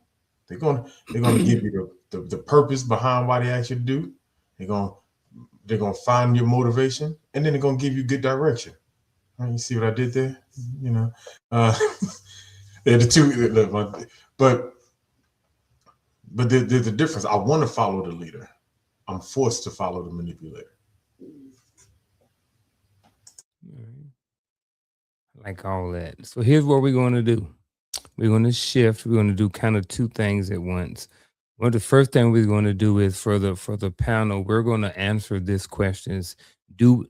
They're going to give you the purpose behind why they ask you to do. They're going to find your motivation, and then they're going to give you good direction. Right, you see what I did there? You know, they're the two. But there's a difference. I want to follow the leader. I'm forced to follow the manipulator. Like all that. So here's what we're going to do. We're going to shift. We're going to do kind of 2 things at once. Well, the first thing we're going to do is for the panel, we're going to answer this question. Do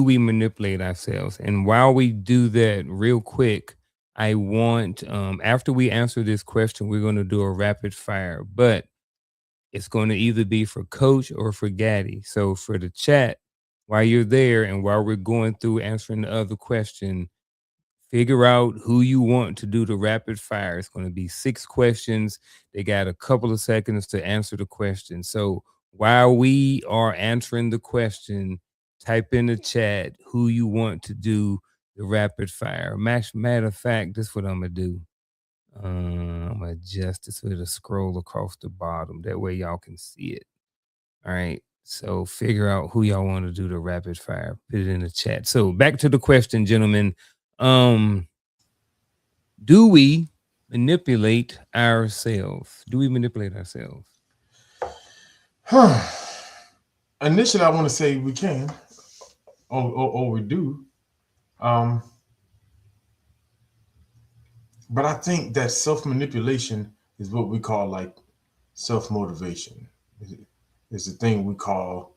we manipulate ourselves? And while we do that, real quick, I want, after we answer this question, we're going to do a rapid fire, but it's going to either be for Coach or for Gaddy. So for the chat, while you're there and while we're going through answering the other question, figure out who you want to do the rapid fire. It's going to be 6 questions. They got a couple of seconds to answer the question. So while we are answering the question, type in the chat who you want to do the rapid fire. Matter of fact, this is what I'm going to do. I'm going to adjust this with a scroll across the bottom. That way y'all can see it. All right. So figure out who y'all want to do the rapid fire. Put it in the chat. So back to the question, gentlemen. Do we manipulate ourselves? Do we manipulate ourselves? Initially, I want to say we can, or we do. But I think that self-manipulation is what we call like self-motivation. It's the thing we call,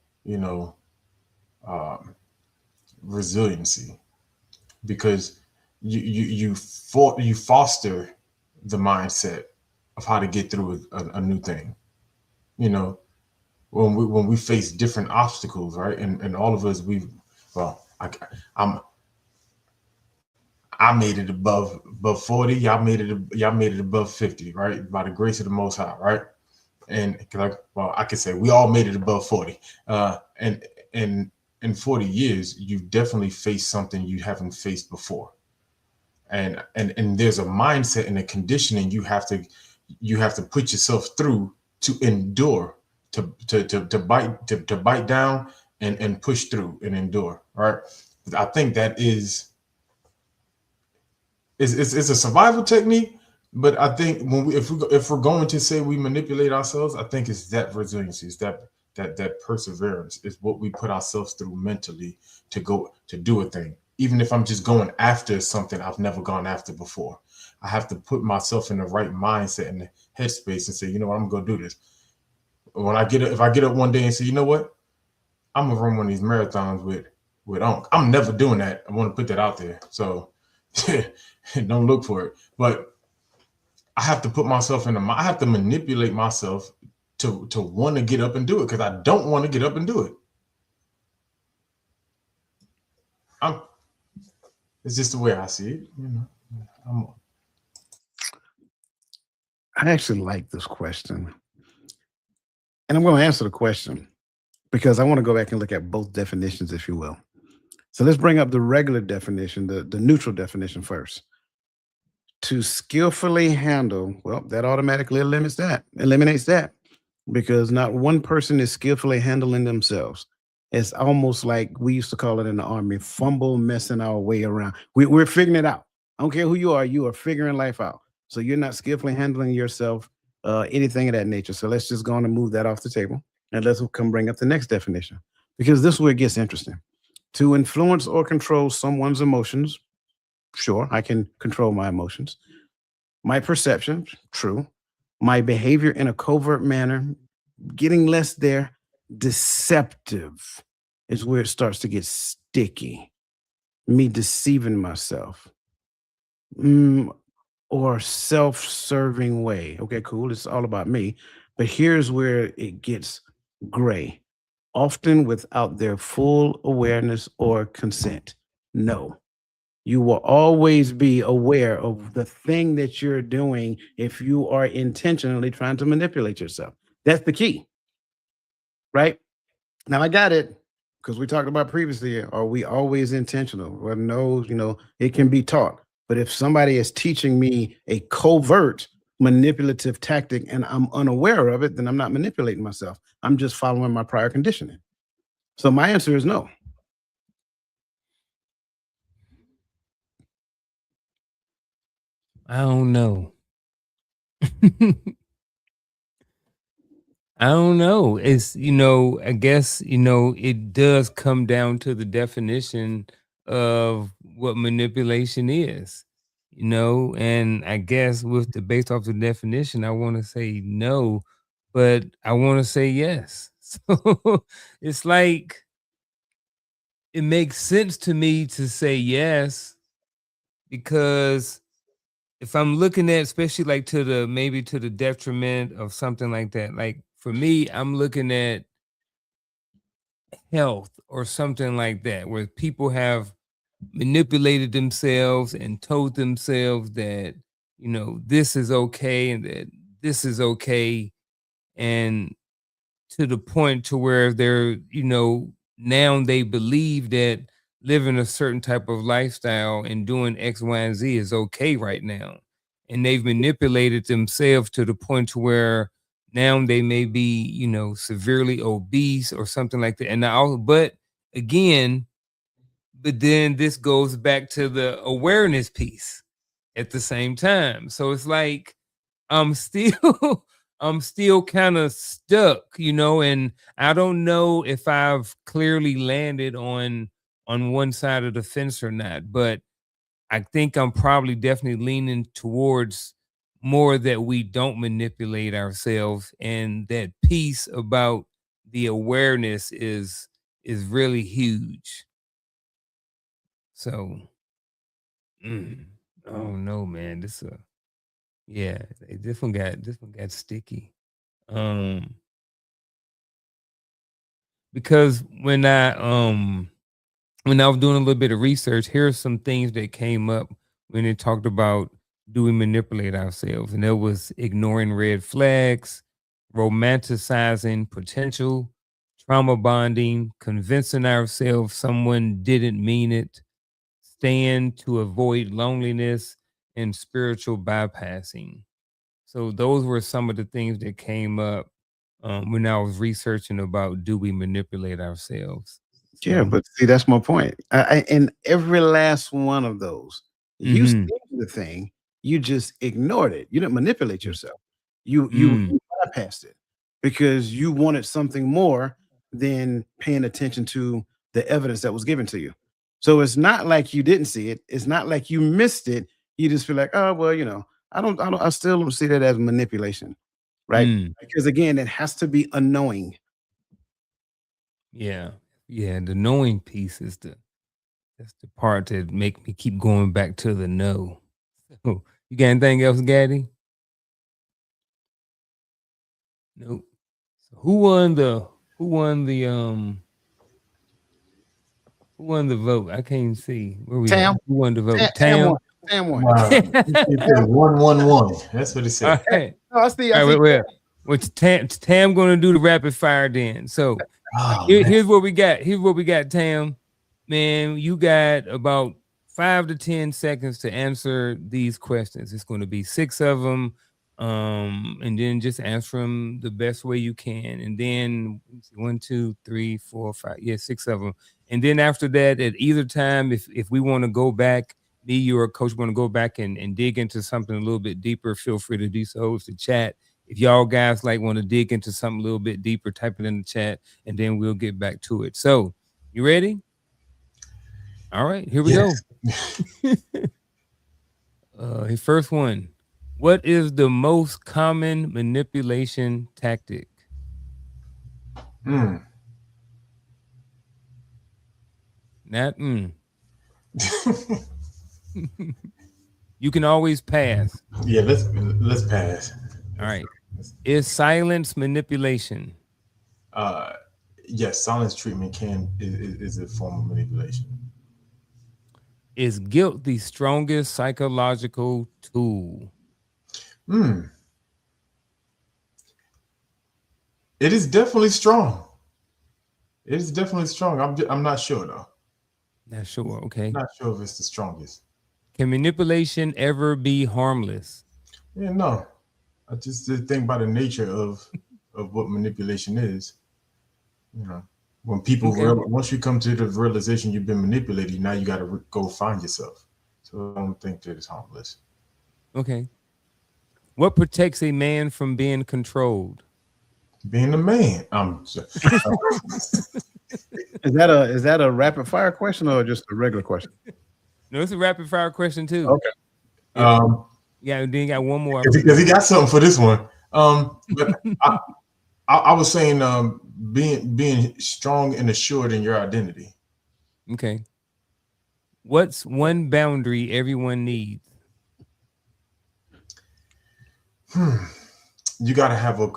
resiliency, because you foster the mindset of how to get through a new thing. When we face different obstacles, right? And all of us, I made it above 40. Y'all made it above 50, right? By the grace of the Most High, right? And I could say we all made it above 40. And in 40 years, you've definitely faced something you haven't faced before. And there's a mindset and a conditioning you have to put yourself through to endure, to bite down and push through and endure, right? I think that is it's a survival technique, but I think if we're going to say we manipulate ourselves, I think it's that resiliency, it's that perseverance is what we put ourselves through mentally to do a thing. Even if I'm just going after something I've never gone after before, I have to put myself in the right mindset and the headspace and say, you know what, I'm gonna go do this. If I get up one day and say, you know what, I'm gonna run one of these marathons with Unc. I'm never doing that. I want to put that out there. So don't look for it. But I have to put myself in I have to manipulate myself to want to get up and do it because I don't want to get up and do it. It's just the way I see it. I actually like this question. And I'm going to answer the question because I want to go back and look at both definitions, if you will. So let's bring up the regular definition, the neutral definition first. To skillfully handle, well, that automatically eliminates that because not one person is skillfully handling themselves. It's almost like we used to call it in the Army, fumble messing our way around. We're figuring it out. I don't care who you are figuring life out. So you're not skillfully handling yourself, anything of that nature. So let's just go on and move that off the table. And let's come bring up the next definition because this is where it gets interesting. To influence or control someone's emotions. Sure, I can control my emotions. My perception, true. My behavior in a covert manner, getting less there. Deceptive is where it starts to get sticky. Me deceiving myself. Or self-serving way. Okay, cool. It's all about me. But here's where it gets gray. Often without their full awareness or consent. No. You will always be aware of the thing that you're doing if you are intentionally trying to manipulate yourself. That's the key. Right? Now I got it because we talked about previously, are we always intentional? Well, no, it can be taught. But if somebody is teaching me a covert manipulative tactic and I'm unaware of it, then I'm not manipulating myself. I'm just following my prior conditioning. So my answer is no. I don't know. I don't know. It's, I guess, it does come down to the definition of what manipulation is, and I guess based off the definition, I want to say no, but I want to say yes. So it's like, it makes sense to me to say yes, because if I'm looking at, especially like maybe to the detriment of something like that, like for me, I'm looking at health or something like that, where people have manipulated themselves and told themselves that, this is okay and that this is okay. And to the point to where they're, now they believe that living a certain type of lifestyle and doing X, Y, and Z is okay right now. And they've manipulated themselves to the point to where now they may be, severely obese or something like that. And but then this goes back to the awareness piece at the same time. So it's like, I'm still I'm still kind of stuck, and I don't know if I've clearly landed on one side of the fence or not, but I think I'm probably definitely leaning towards more that we don't manipulate ourselves, and that piece about the awareness is really huge. So, oh no, man, this one got sticky. Because when I was doing a little bit of research, here's some things that came up when it talked about, do we manipulate ourselves? And there was ignoring red flags, romanticizing potential, trauma bonding, convincing ourselves someone didn't mean it, staying to avoid loneliness, and spiritual bypassing. So those were some of the things that came up when I was researching about, do we manipulate ourselves? Yeah, but see, that's my point. In every last one of those, you Mhm. said the thing, you just ignored it. You didn't manipulate yourself. You bypassed it because you wanted something more than paying attention to the evidence that was given to you. So it's not like you didn't see it. It's not like you missed it. You just feel like, oh well, I still don't see that as manipulation, right? Mm. Because again, it has to be unknowing. Yeah. Yeah, the knowing piece is that's the part that make me keep going back to the no. So, you got anything else, Gaddy? Nope. So who won the who won the vote? I can't see where we Tam. at. Who won the vote? Tam Tam. won. Tam won. Wow. It said 111. That's what it All said. right. No, I see. All right, what's Tam gonna do the rapid fire then? So Oh, man. here's what we got. Here's what we got, Tam. Man, you got about 5 to 10 seconds to answer these questions. It's going to be 6 of them, and then just answer them the best way you can. And then 1, 2, 3, 4, 5. Yeah, 6 of them. And then after that, at either time, if we want to go back, me, you, or coach want to go back and dig into something a little bit deeper, feel free to do so. It's the chat. If y'all guys like want to dig into something a little bit deeper, type it in the chat, and then we'll get back to it. So, you ready? All right, here we Yes. go. His first one. What is the most common manipulation tactic? Mm. Not You can always pass. Yeah, let's pass. All right. Is silence manipulation? Yes, silence treatment is a form of manipulation. Is guilt the strongest psychological tool? It is definitely strong. It is definitely strong. I'm not sure though. Not sure. Okay. Not sure if it's the strongest. Can manipulation ever be harmless? Yeah, no. I just did think about the nature of what manipulation is. You know, when people once you come to the realization you've been manipulated, now you got to go find yourself. So I don't think that it's harmless. Okay. What protects a man from being controlled? Being a man. Is that a rapid fire question or just a regular question? No, it's a rapid fire question too. Okay. Yeah, and then you got one more. Because he got something for this one. But I was saying being strong and assured in your identity. Okay. What's one boundary everyone needs? You got to have a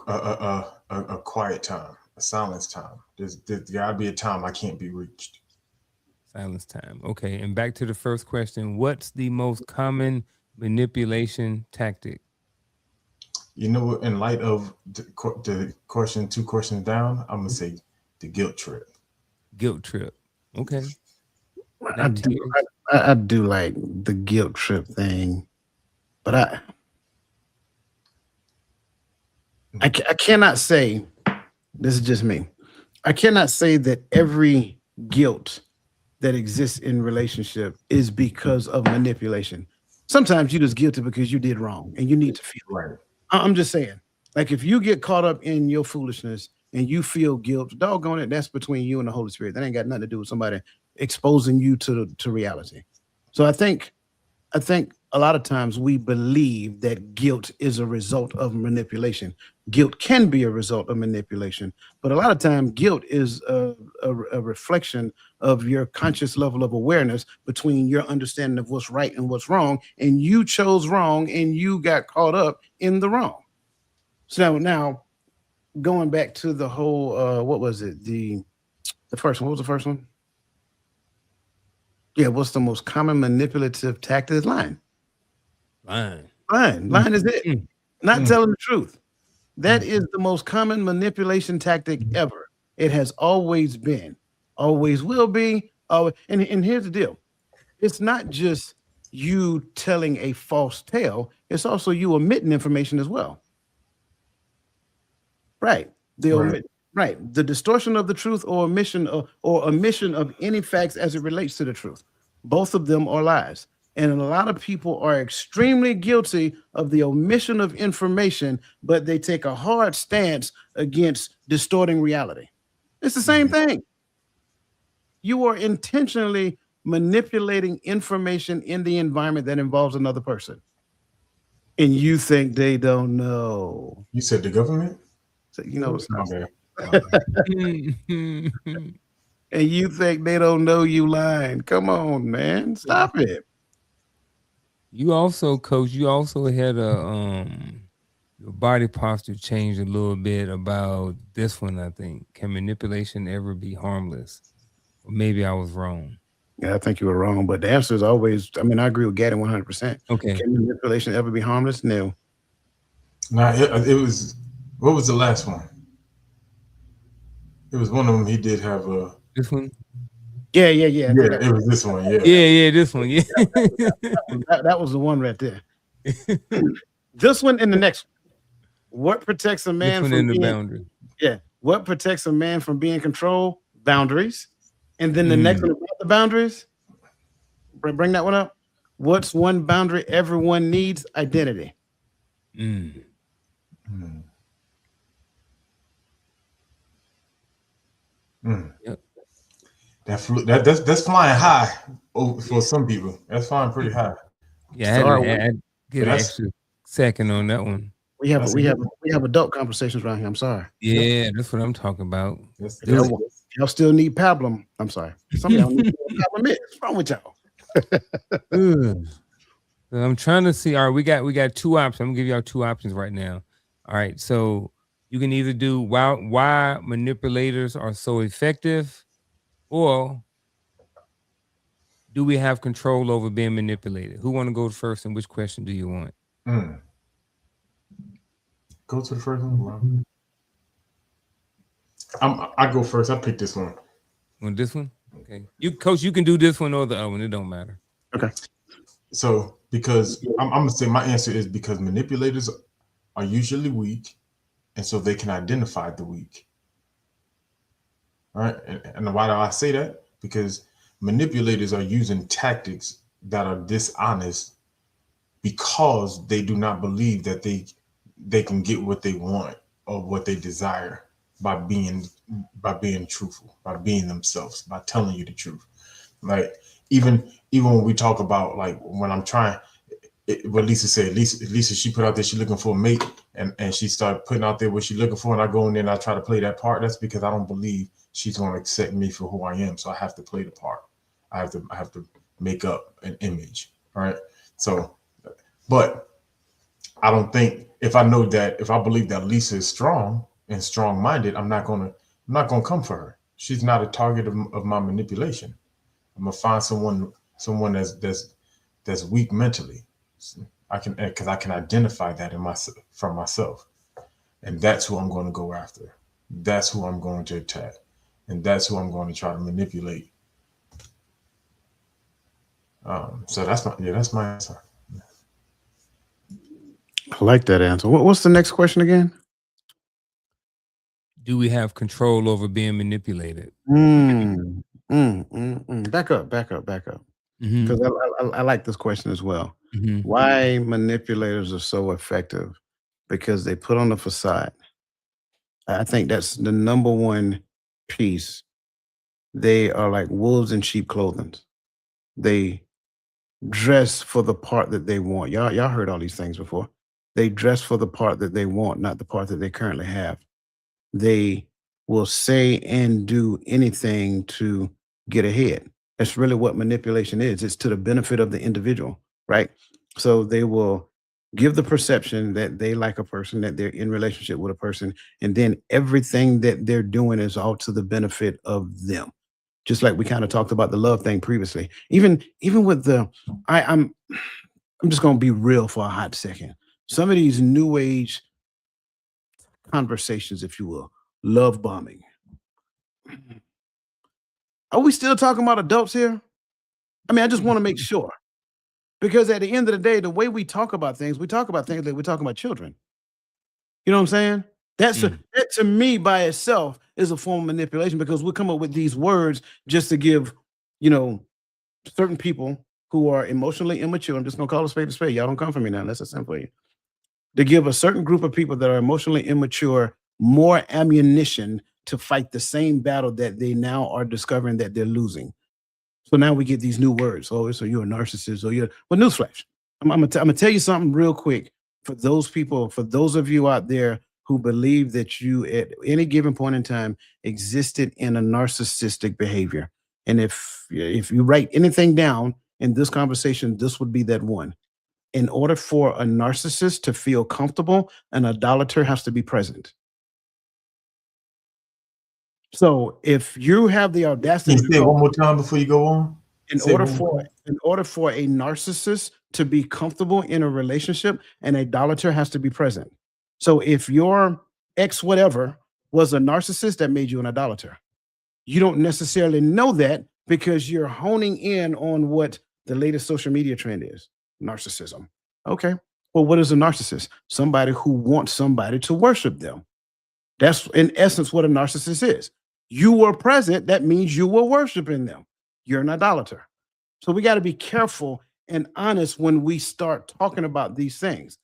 quiet time, a silence time. There's got to be a time I can't be reached. Silence time. Okay. And back to the first question. What's the most common manipulation tactic? You know, in light of the question, 2 questions down, I'm going to say the guilt trip. Guilt trip. Okay. I do like the guilt trip thing, but I cannot say, this is just me, I cannot say that every guilt that exists in relationship is because of manipulation. Sometimes you're just guilty because you did wrong and you need to feel right. I'm just saying, like if you get caught up in your foolishness and you feel guilt, doggone it, that's between you and the Holy Spirit. That ain't got nothing to do with somebody exposing you to reality. So I think a lot of times we believe that guilt is a result of manipulation. Guilt can be a result of manipulation, but a lot of times guilt is a reflection of your conscious level of awareness between your understanding of what's right and what's wrong, and you chose wrong and you got caught up in the wrong. So now going back to the whole, what was it? The first one, what was the first one? Yeah, what's the most common manipulative tactic? Lying. Lying is it. Not telling the truth. That is the most common manipulation tactic ever. It has always been, always will be. And here's the deal. It's not just you telling a false tale. It's also you omitting information as well. Right. Right. The distortion of the truth or omission of any facts as it relates to the truth. Both of them are lies. And a lot of people are extremely guilty of the omission of information, but they take a hard stance against distorting reality. It's the same thing. You are intentionally manipulating information in the environment that involves another person. And you think they don't know. You said the government? So, you know what's not there. Mm. And you think they don't know you lying. Come on, man. Stop it. You also, Coach, you also had a your body posture changed a little bit about this one, I think. Can manipulation ever be harmless? Or maybe I was wrong. Yeah, I think you were wrong, but the answer is always. I mean, I agree with Gaddy 100%. Okay. Can manipulation ever be harmless? No. Now it was. What was the last one? It was one of them. He did have a. This one? Yeah. Yeah, it was this one. Yeah. Yeah, this one. Yeah. That was the one right there. This one and the next one. What protects a This man one from in the being, boundary. yeah? What protects a man from being controlled? Boundaries. And then the next one about the boundaries. Bring that one up. What's one boundary everyone needs? Identity. Mm. Yep. That's flying high for some people. That's flying pretty high. Yeah, I had to get an That's- extra second on that one. We have adult conversations around here. I'm sorry. Yeah, that's what I'm talking about. That's- Do it. Y'all still need pablum. I'm sorry. Some of y'all need pablum. What's wrong with y'all? Ugh. So I'm trying to see. All right, we got two options. I'm gonna give y'all two options right now. All right, so you can either do why manipulators are so effective, or do we have control over being manipulated? Who want to go first, and which question do you want? Go to the first one. I go first. I picked this one. Want this one? Okay, Coach, you can do this one or the other one. It don't matter. Okay. So because I'm gonna say my answer is because manipulators are usually weak, and so they can identify the weak. All right, and why do I say that? Because manipulators are using tactics that are dishonest because they do not believe that they can get what they want or what they desire by being truthful, by being themselves, by telling you the truth. Like even when we talk about like when I'm trying, what Lisa said, Lisa, she put out there she's looking for a mate, and she started putting out there what she's looking for, and I go in there and I try to play that part. That's because I don't believe she's going to accept me for who I am, so I have to play the part. I have to make up an image, right? So, but I don't think if I believe that Lisa is strong and strong-minded, I'm not gonna come for her. She's not a target of my manipulation. I'm gonna find someone that's weak mentally. Because I can identify that from myself, and that's who I'm going to go after. That's who I'm going to attack, and that's who I'm going to try to manipulate. So that's my answer. I like that answer. What's the next question again? Do we have control over being manipulated? Back up. Mhm. Because I like this question as well. Mhm. Why manipulators are so effective? Because they put on the facade. I think that's the number one piece. They are like wolves in sheep clothing. They dress for the part that they want. Y'all heard all these things before. They dress for the part that they want, not the part that they currently have. They will say and do anything to get ahead. That's really what manipulation is. It's to the benefit of the individual, right? So they will give the perception that they like a person, that they're in relationship with a person, and then everything that they're doing is all to the benefit of them. Just like we kind of talked about the love thing previously. Even with the, I'm just gonna be real for a hot second. Some of these new age conversations, if you will, love bombing. Are we still talking about adults here? I mean, I just want to make sure. Because at the end of the day, the way we talk about things like we're talking about children. You know what I'm saying? That to me by itself is a form of manipulation, because we come up with these words just to give, certain people who are emotionally immature. I'm just gonna call a spade a spade. Y'all don't come for me now. That's a simple. To give a certain group of people that are emotionally immature more ammunition to fight the same battle that they now are discovering that they're losing. So now we get these new words. Oh, so you're a narcissist, well, newsflash. I'm gonna tell you something real quick. For those people, for those of you out there who believe that you at any given point in time existed in a narcissistic behavior, and if you write anything down in this conversation, this would be that one. in order for a narcissist to feel comfortable, an idolater has to be present. So if you have the Can audacity you to say it call, one more time before you go on? in Say it order one more for time. in order for a narcissist to be comfortable in a relationship, an idolater has to be present. So if your ex whatever was a narcissist, that made you an idolater. You don't necessarily know that because you're honing in on what the latest social media trend is, narcissism. Okay. Well, what is a narcissist? Somebody who wants somebody to worship them. That's in essence what a narcissist is. You were present, that means you were worshiping them. You're an idolater. So we got to be careful and honest when we start talking about these things.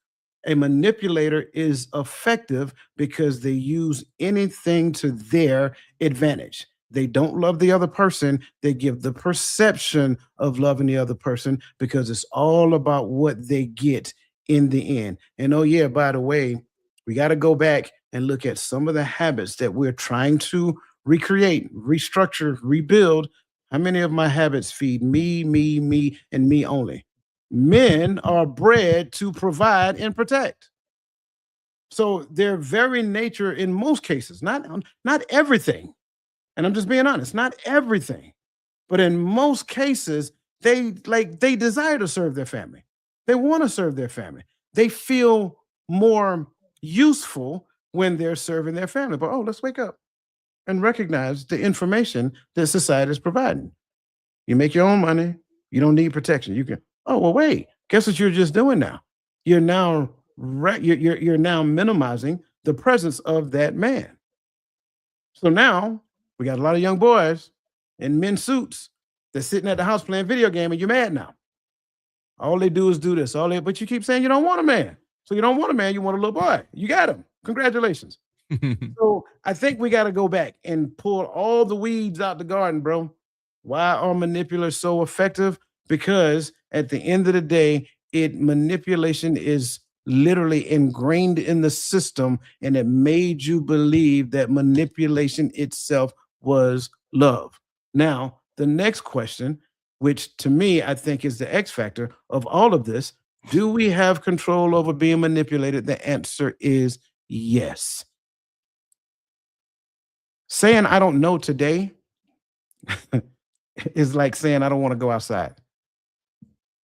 A manipulator is effective because they use anything to their advantage. They don't love the other person. They give the perception of loving the other person because it's all about what they get in the end. And oh, yeah, by the way, we got to go back and look at some of the habits that we're trying to recreate, restructure, rebuild. How many of my habits feed me, me, and me only? Men are bred to provide and protect. So their very nature in most cases, not everything, and I'm just being honest, not everything, but in most cases, they desire to serve their family. They want to serve their family. They feel more useful when they're serving their family. But oh, let's wake up and recognize the information that society is providing. You make your own money. You don't need protection. You can. Oh well, wait. Guess what you're just doing now? You're now you're now minimizing the presence of that man. So now we got a lot of young boys in men's suits that's sitting at the house playing video game, and you're mad now. All they do is do this. But you keep saying you don't want a man. So you don't want a man. You want a little boy. You got him. Congratulations. So I think we got to go back and pull all the weeds out the garden, bro. Why are manipulators so effective? Because at the end of the day, manipulation is literally ingrained in the system, and it made you believe that manipulation itself was love. Now, the next question, which to me I think is the X factor of all of this, do we have control over being manipulated? The answer is yes. Saying I don't know today is like saying I don't want to go outside.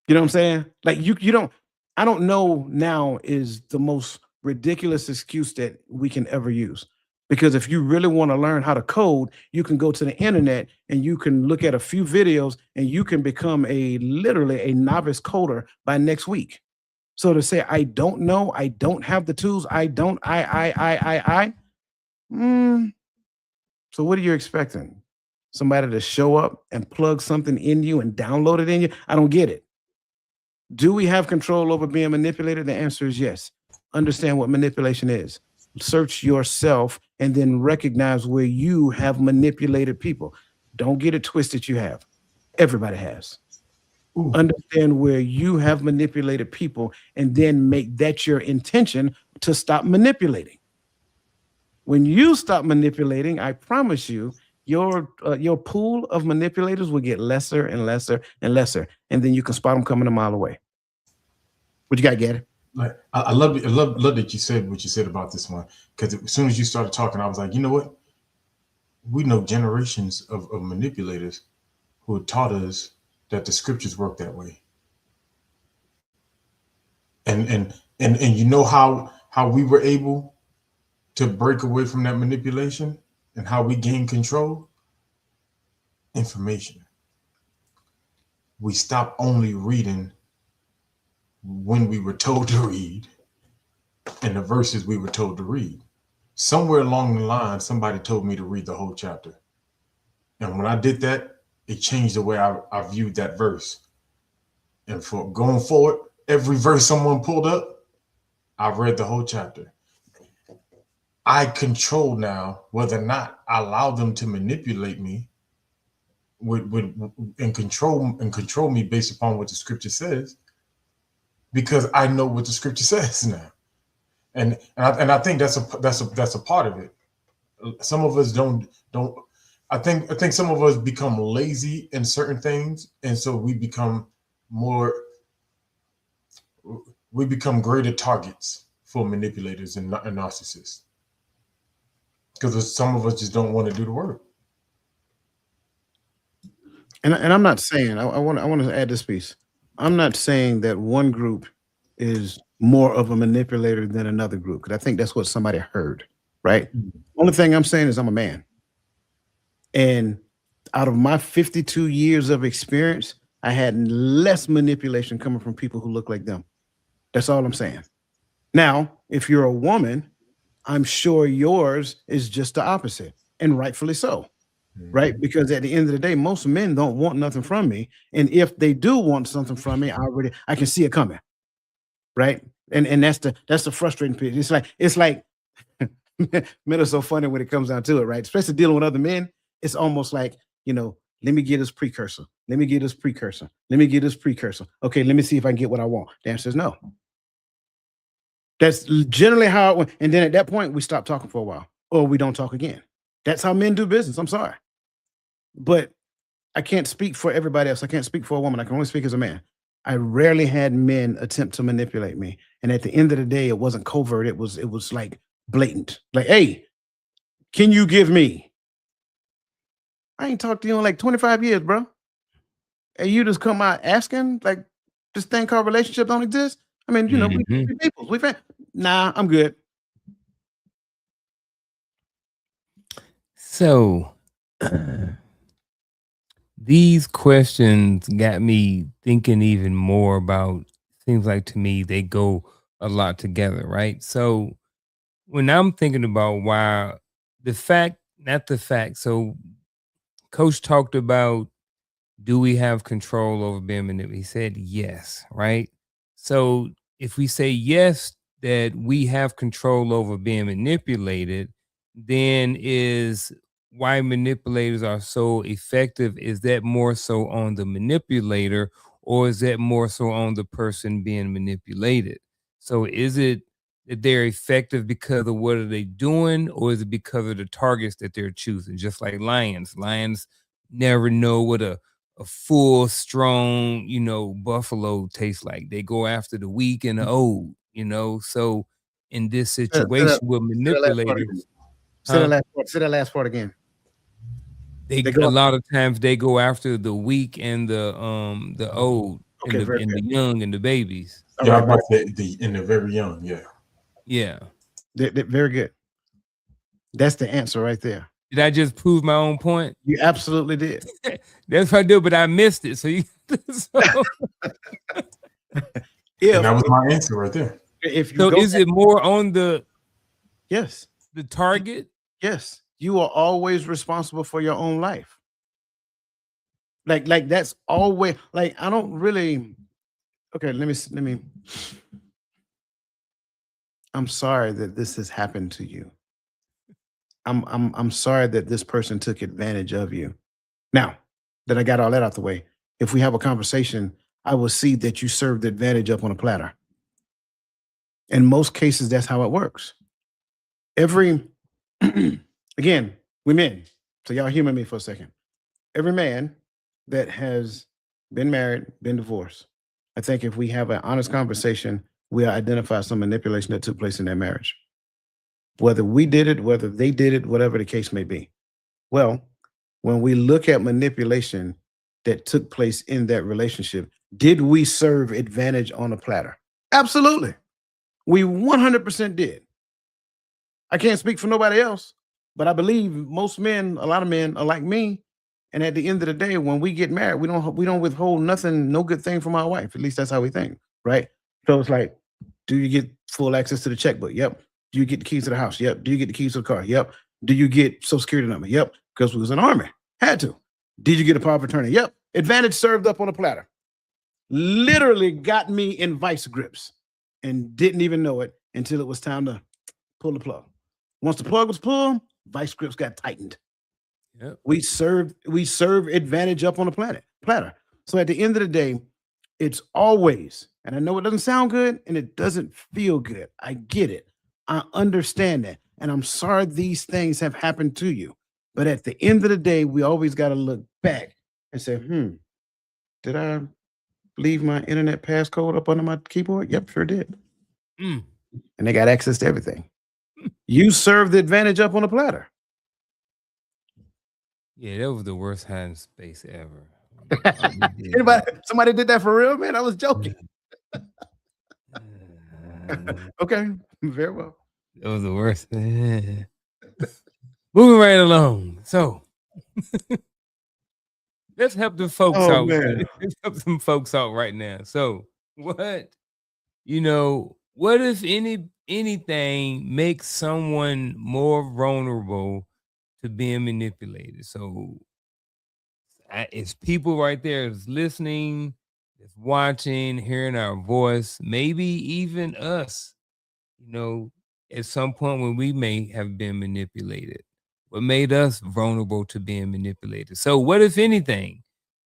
You know what I'm saying? Like you don't, I don't know now is the most ridiculous excuse that we can ever use. Because if you really want to learn how to code, you can go to the internet and you can look at a few videos and you can become literally a novice coder by next week. So to say, I don't know, I don't have the tools, so what are you expecting? Somebody to show up and plug something in you and download it in you? I don't get it. Do we have control over being manipulated? The answer is yes. Understand what manipulation is. Search yourself and then recognize where you have manipulated people. Don't get it twisted, you have. Everybody has. Ooh. Understand where you have manipulated people and then make that your intention to stop manipulating. When you stop manipulating, I promise you, your pool of manipulators will get lesser and lesser and lesser, and then you can spot them coming a mile away. What you got, Gary? Like I love that you said what you said about this one, because as soon as you started talking, I was like, you know what? We know generations of manipulators who taught us that the scriptures work that way. And you know how we were able to break away from that manipulation and how we gain control? Information. We stopped only reading when we were told to read and the verses we were told to read. Somewhere along the line, somebody told me to read the whole chapter. And when I did that, it changed the way I viewed that verse. And for going forward, every verse someone pulled up, I read the whole chapter. I control now whether or not I allow them to manipulate me and control me based upon what the scripture says, because I know what the scripture says now. And I think that's a part of it. Some of us don't. I think some of us become lazy in certain things, and so we become more. we become greater targets for manipulators and narcissists because some of us just don't want to do the work. And I'm not saying I want to add this piece. I'm not saying that one group is more of a manipulator than another group, because I think that's what somebody heard, right? Only thing I'm saying is I'm a man. And out of my 52 years of experience, I had less manipulation coming from people who look like them. That's all I'm saying. Now, if you're a woman, I'm sure yours is just the opposite, and rightfully so, right? Because at the end of the day, most men don't want nothing from me. And if they do want something from me, I can see it coming, right? And that's the frustrating piece. It's like men are so funny when it comes down to it, right? Especially dealing with other men. It's almost like, let me get this precursor. Let me get this precursor. Let me get this precursor. Okay, let me see if I can get what I want. The answer is no. That's generally how it went. And then at that point, we stop talking for a while, or we don't talk again. That's how men do business. I'm sorry. But I can't speak for everybody else. I can't speak for a woman. I can only speak as a man. I rarely had men attempt to manipulate me. And at the end of the day, it wasn't covert. It was like blatant. Like, hey, can you give me? I ain't talked to you in like 25 years, bro. And you just come out asking, like, this thing called relationship don't exist? I mean, we people. We friends. Nah, I'm good. So these questions got me thinking even more about, seems like to me they go a lot together, right? So when I'm thinking about why so Coach talked about, do we have control over being manipulated? He said yes, right? So if we say yes, that we have control over being manipulated, then is why manipulators are so effective, is that more so on the manipulator, or is that more so on the person being manipulated? So is it that they're effective because of what are they doing, or is it because of the targets that they're choosing? Just like lions never know what a full, strong, buffalo tastes like. They go after the weak and the old, So in this situation with manipulators, say the last part again. A lot of times they go after the weak and the old, and the young and the babies. Yeah, about and the very young. Yeah. Yeah. They're very good. That's the answer right there. Did I just prove my own point? You absolutely did. That's what I do, but I missed it. So and that was my answer right there. Is it more on the the target? Yes. You are always responsible for your own life. Like that's always, like, I don't really. Okay, let me. I'm sorry that this has happened to you. I'm sorry that this person took advantage of you. Now that I got all that out the way, if we have a conversation, I will see that you served the advantage up on a platter. In most cases, that's how it works. Again, we men, so y'all humor me for a second. Every man that has been married, been divorced, I think if we have an honest conversation, we'll identify some manipulation that took place in their marriage. Whether we did it, whether they did it, whatever the case may be. Well, when we look at manipulation that took place in that relationship, did we serve advantage on a platter? Absolutely. We 100% did. I can't speak for nobody else, but I believe most men, a lot of men are like me. And at the end of the day, when we get married, we don't withhold nothing, no good thing from our wife. At least that's how we think, right? So it's like, do you get full access to the checkbook? Yep. Do you get the keys to the house? Yep. Do you get the keys to the car? Yep. Do you get Social Security number? Yep. Because we was in the Army. Had to. Did you get a power of attorney? Yep. Advantage served up on a platter. Literally got me in vice grips and didn't even know it until it was time to pull the plug. Once the plug was pulled, vice grips got tightened. Yep. We serve advantage up on a platter. So at the end of the day, it's always, and I know it doesn't sound good and it doesn't feel good. I get it. I understand that. And I'm sorry these things have happened to you. But at the end of the day, we always got to look back and say, did I leave my internet passcode up under my keyboard? Yep, sure did. Mm. And they got access to everything. You serve the advantage up on a platter. Yeah, that was the worst hiding space ever. Somebody did that for real, man? I was joking. Okay, very well. That was the worst. Moving right along. So let's help the folks Oh, out. man. Let's help some folks out right now. So what if anything makes someone more vulnerable to being manipulated? So it's people right there that's listening, that's watching, hearing our voice, maybe even us, at some point when we may have been manipulated. What made us vulnerable to being manipulated? So what, if anything,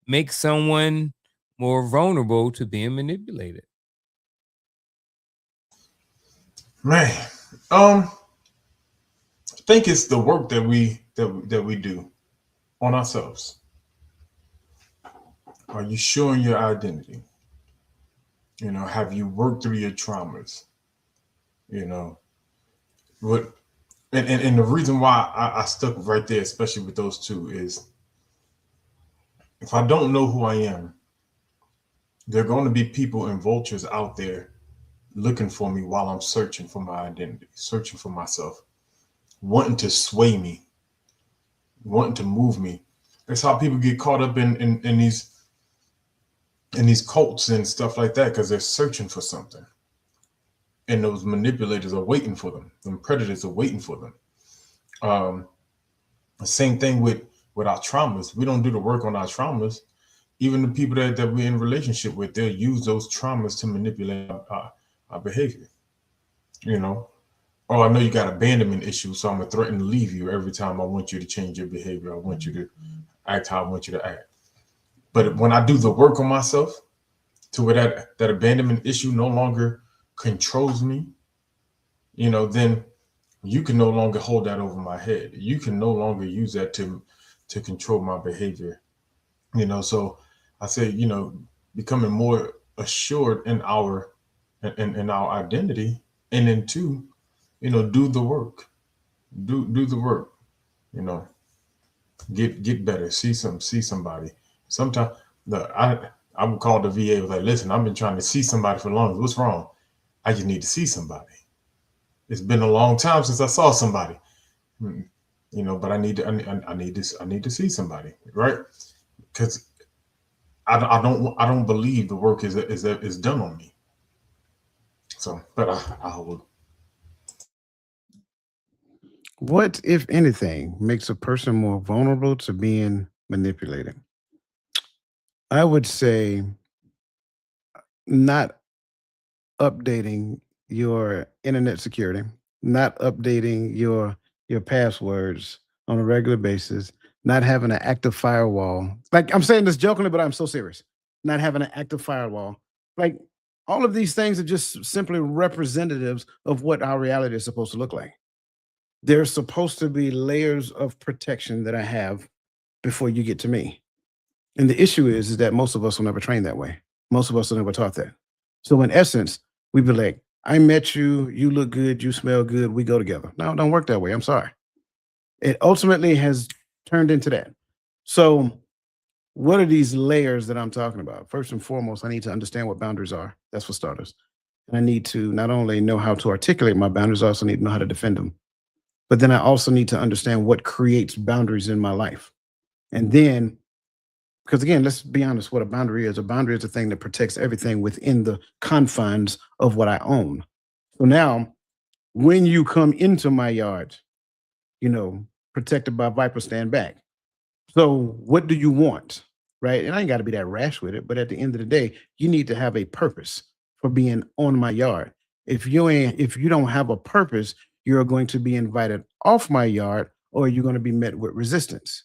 makes someone more vulnerable to being manipulated? Man, I think it's the work that we do on ourselves. Are you sure in your identity? Have you worked through your traumas? What and the reason why I stuck right there, especially with those two, is if I don't know who I am, there are going to be people and vultures out there looking for me while I'm searching for my identity, searching for myself, wanting to sway me, wanting to move me. That's how people get caught up in these cults and stuff like that, because they're searching for something. And those manipulators are waiting for them. Them predators are waiting for them. The same thing with our traumas. We don't do the work on our traumas. Even the people that we're in relationship with, they'll use those traumas to manipulate our behavior. Oh, I know you got abandonment issues, so I'm going to threaten to leave you every time I want you to change your behavior. I want you to act how I want you to act. But when I do the work on myself to where that abandonment issue no longer controls me, then you can no longer hold that over my head. You can no longer use that to control my behavior. So I say, becoming more assured in our identity, and then two, do the work. Do the work. Get better. See somebody. Sometimes I would call the VA, was like, listen, I've been trying to see somebody for long. What's wrong? I just need to see somebody. It's been a long time since I saw somebody. But I need to see somebody, right? Because I don't believe the work is done on me. So, but I hope. What, if anything, makes a person more vulnerable to being manipulated? I would say not updating your internet security, not updating your passwords on a regular basis, not having an active firewall. Like, I'm saying this jokingly, but I'm so serious. Not having an active firewall. Like, all of these things are just simply representatives of what our reality is supposed to look like. There's supposed to be layers of protection that I have before you get to me. And the issue is that most of us were never trained that way. Most of us were never taught that. So in essence, we be like, I met you, you look good, you smell good, we go together. No, it don't work that way. I'm sorry. It ultimately has turned into that. So what are these layers that I'm talking about? First and foremost, I need to understand what boundaries are. That's for starters. And I need to not only know how to articulate my boundaries, I also need to know how to defend them. But then I also need to understand what creates boundaries in my life. And then, because again, let's be honest, what a boundary is. A boundary is a thing that protects everything within the confines of what I own. So now, when you come into my yard, protected by Viper, stand back. So what do you want, right? And I ain't got to be that rash with it, but at the end of the day, you need to have a purpose for being on my yard. If you don't have a purpose, you're going to be invited off my yard, or you're going to be met with resistance.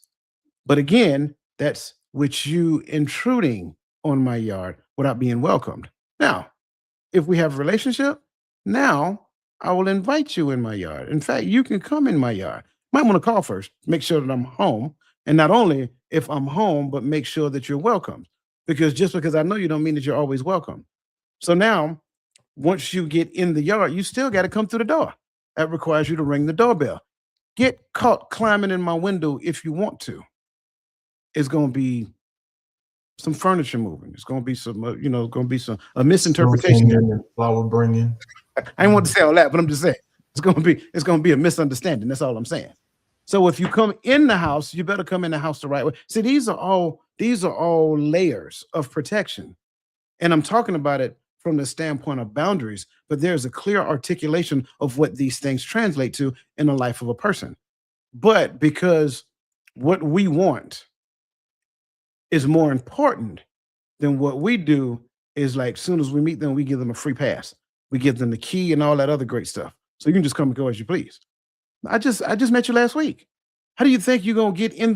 But again, that's with you intruding on my yard without being welcomed. Now, if we have a relationship, now I will invite you in my yard. In fact, you can come in my yard. Might want to call first, make sure that I'm home. And not only if I'm home, but make sure that you're welcome. because just because I know you don't mean that you're always welcome. So now, once you get in the yard, you still got to come through the door. That requires you to ring the doorbell. Get caught climbing in my window if you want to. It's going to be some furniture moving. It's going to be some, going to be a misinterpretation. And flower bringing. I didn't want to say all that, but I'm just saying it's going to be a misunderstanding. That's all I'm saying. So if you come in the house, you better come in the house the right way. See, these are all layers of protection, and I'm talking about it from the standpoint of boundaries. But there's a clear articulation of what these things translate to in the life of a person. But because what we want is more important than what we do, is like, soon as we meet them, we give them a free pass. We give them the key and all that other great stuff. So you can just come and go as you please. I just met you last week. How do you think you're going to get in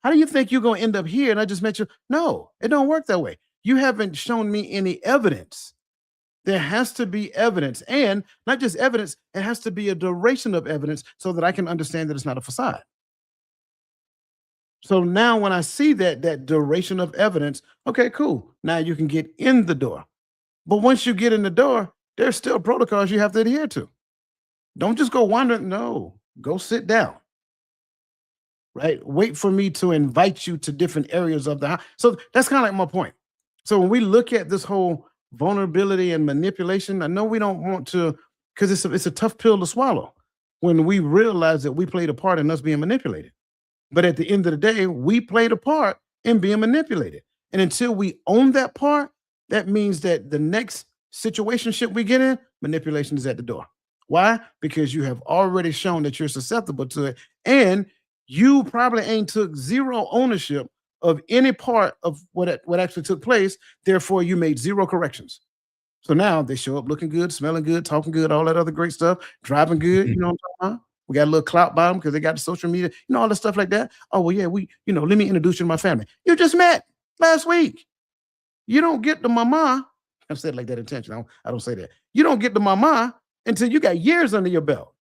how do you think you're going to end up here? And I just met you. No, it don't work that way. You haven't shown me any evidence. There has to be evidence, and not just evidence. It has to be a duration of evidence so that I can understand that it's not a facade. So now when I see that duration of evidence, okay, cool. Now you can get in the door. But once you get in the door, there's still protocols you have to adhere to. Don't just go wandering. No, go sit down. Right? Wait for me to invite you to different areas of the house. So that's kind of like my point. So when we look at this whole vulnerability and manipulation, I know we don't want to, because it's a tough pill to swallow when we realize that we played a part in us being manipulated. But at the end of the day, we played a part in being manipulated. And until we own that part, that means that the next situationship we get in, manipulation is at the door. Why? Because you have already shown that you're susceptible to it. And you probably ain't took zero ownership of any part of what actually took place. Therefore, you made zero corrections. So now they show up looking good, smelling good, talking good, all that other great stuff, driving good. You know what I'm talking about? We got a little clout by them because they got the social media, all the stuff like that. Oh, well, yeah, let me introduce you to my family. You just met last week. You don't get the mama. I've said it like that intentionally. I don't say that. You don't get the mama until you got years under your belt.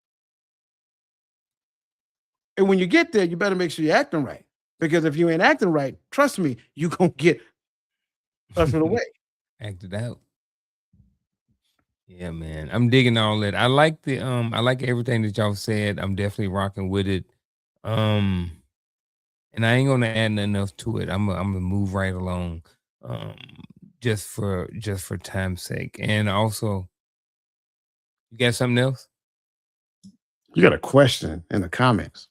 And when you get there, you better make sure you're acting right. Because if you ain't acting right, trust me, you're going to get ushered away. Acted out. Yeah, man. I'm digging all that. I like I like everything that y'all said. I'm definitely rocking with it. And I ain't gonna add nothing else to it. I'm gonna move right along. Just for time's sake. And also, you got something else? You got a question in the comments.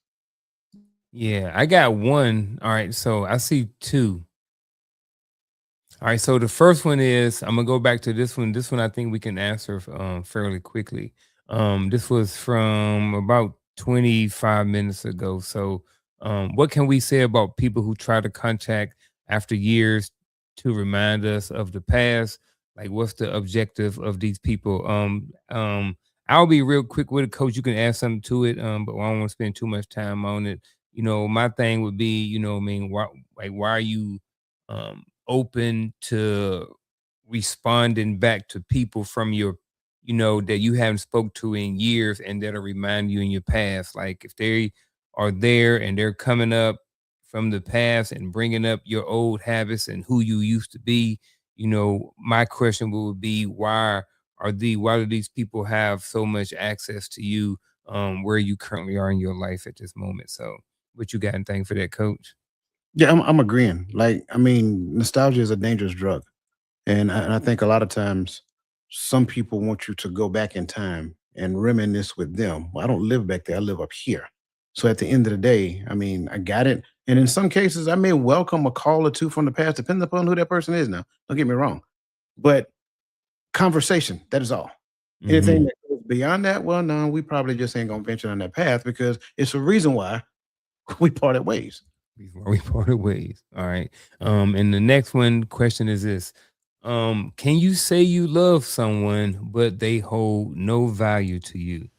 Yeah, I got one. All right, so I see two. All right, so the first one is, I'm gonna go back to this one. This one I think we can answer fairly quickly. This was from about 25 minutes ago. So, what can we say about people who try to contact after years to remind us of the past? Like, what's the objective of these people? I'll be real quick with it, Coach. You can add something to it, but I don't want to spend too much time on it. My thing would be, why are you open to responding back to people from your, that you haven't spoke to in years and that'll remind you in your past? Like, if they are there and they're coming up from the past and bringing up your old habits and who you used to be, my question would be, why do these people have so much access to you where you currently are in your life at this moment? So what you got in thing for that, Coach? Yeah, I'm agreeing. Like, I mean, nostalgia is a dangerous drug. And I think a lot of times some people want you to go back in time and reminisce with them. Well, I don't live back there. I live up here. So at the end of the day, I mean, I got it. And in some cases, I may welcome a call or two from the past, depending upon who that person is now. Don't get me wrong. But conversation, that is all. Anything that goes beyond that, well, no, we probably just ain't going to venture on that path, because it's a reason why we parted ways. Before we parted ways. All right. And the next question is this. Can you say you love someone, but they hold no value to you?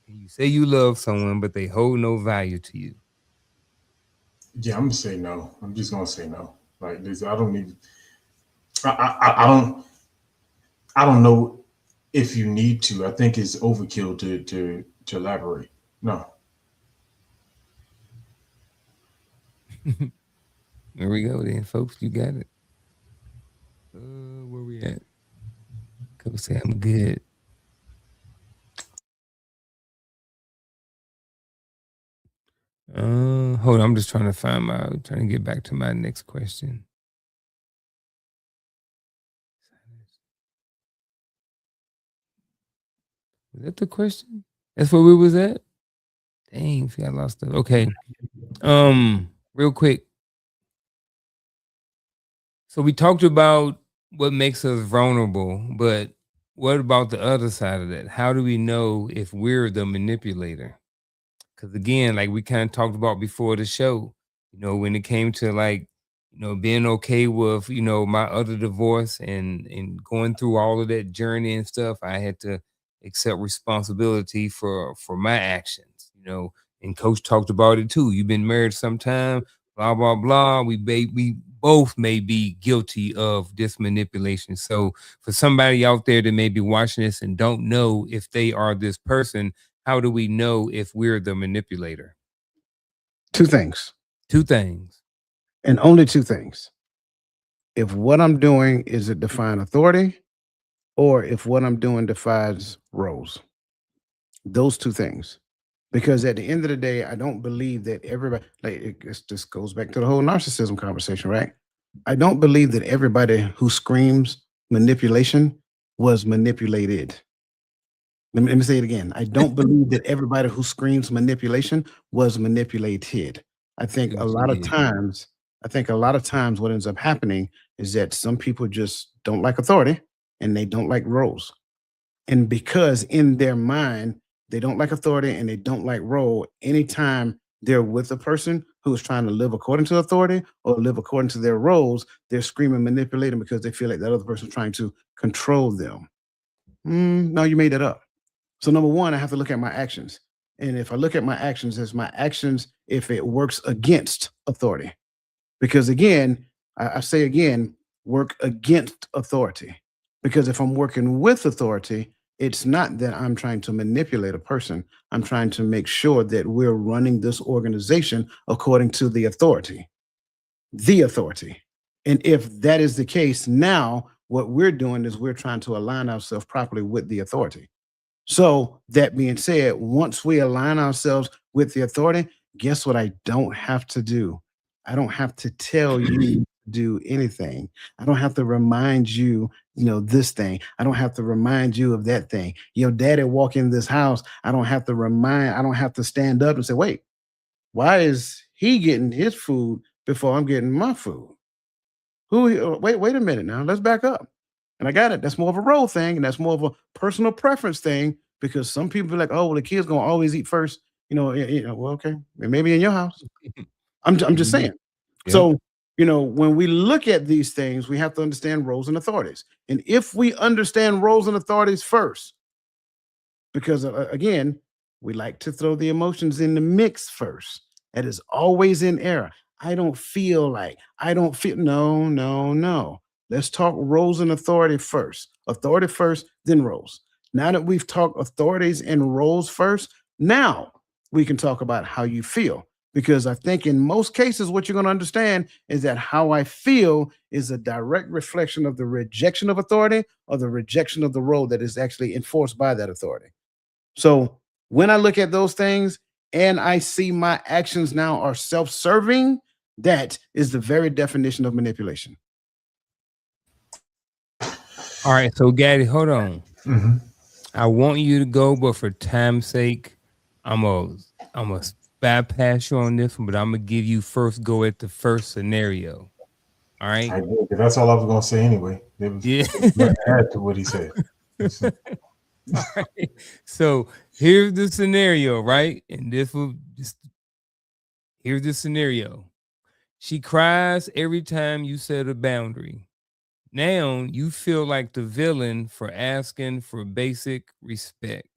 Can you say you love someone, but they hold no value to you? Yeah, I'm gonna say no. I'm just gonna say no. Like this, I don't need. I don't know if you need to. I think it's overkill to elaborate. No. There we go, then, folks. You got it. Where we at? Coach say I'm good. Hold on, I'm just trying to get back to my next question. Was that the question? That's where we was at? Dang, see, I lost it. Okay. Real quick. So we talked about what makes us vulnerable, but what about the other side of that? How do we know if we're the manipulator? Because again, like we kind of talked about before the show, when it came to like, being okay with, my other divorce and going through all of that journey and stuff, I had to accept responsibility for my actions, and Coach talked about it too. You've been married some time, blah, blah, blah. We both may be guilty of this manipulation. So for somebody out there that may be watching this and don't know if they are this person, how do we know if we're the manipulator? Two things. Two things. And only two things. If what I'm doing is it define authority, or if what I'm doing defines roles. Those two things. Because at the end of the day, I don't believe that everybody, this goes back to the whole narcissism conversation, right? I don't believe that everybody who screams manipulation was manipulated. Let me say it again. I don't believe that everybody who screams manipulation was manipulated. I think a lot of times what ends up happening is that some people just don't like authority and they don't like roles. And because in their mind, they don't like authority and they don't like role, anytime they're with a person who is trying to live according to authority or live according to their roles, they're screaming, manipulating because they feel like that other person is trying to control them. No, you made that up. So number one, I have to look at my actions. And if I look at my actions as my actions, if it works against authority, because again, I say again, work against authority. Because if I'm working with authority, it's not that I'm trying to manipulate a person. I'm trying to make sure that we're running this organization according to the authority. The authority. And if that is the case, now what we're doing is we're trying to align ourselves properly with the authority. So that being said, once we align ourselves with the authority, guess what I don't have to do? I don't have to tell you to do anything. I don't have to remind you, this thing. I don't have to remind you of that thing. Your daddy walk in this house. I don't have to stand up and say, wait, why is he getting his food before I'm getting my food? Wait a minute now. Let's back up. And I got it. That's more of a role thing, and that's more of a personal preference thing, because some people are like, oh, well, the kid's gonna always eat first. Well, okay, maybe in your house. I'm just saying. Yeah. So, when we look at these things, we have to understand roles and authorities. And if we understand roles and authorities first, because again, we like to throw the emotions in the mix first. That is always in error. No. Let's talk roles and authority first. Authority first, then roles. Now that we've talked authorities and roles first, now we can talk about how you feel. Because I think in most cases, what you're going to understand is that how I feel is a direct reflection of the rejection of authority or the rejection of the role that is actually enforced by that authority. So when I look at those things and I see my actions now are self-serving, that is the very definition of manipulation. All right, so Gaddy, hold on. Mm-hmm. I want you to go, but for time's sake, I'm gonna bypass you on this one, but I'm gonna give you first go at the first scenario. All right. That's all I was gonna say anyway. Add to what he said. All right. So here's the scenario, right? And here's the scenario. She cries every time you set a boundary. Now you feel like the villain for asking for basic respect.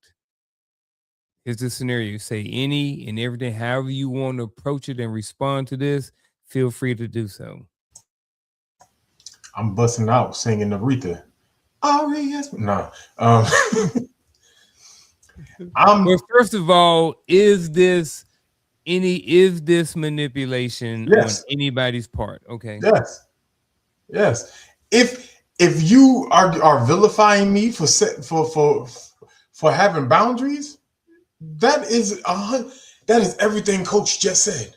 Here's the scenario. Say any and everything, however you want to approach it and respond to this, feel free to do so. I'm busting out singing Aretha. R-E-S. No. Well, first of all, is this manipulation on anybody's part? Okay. Yes. If if you are vilifying me for having boundaries, that is everything Coach just said,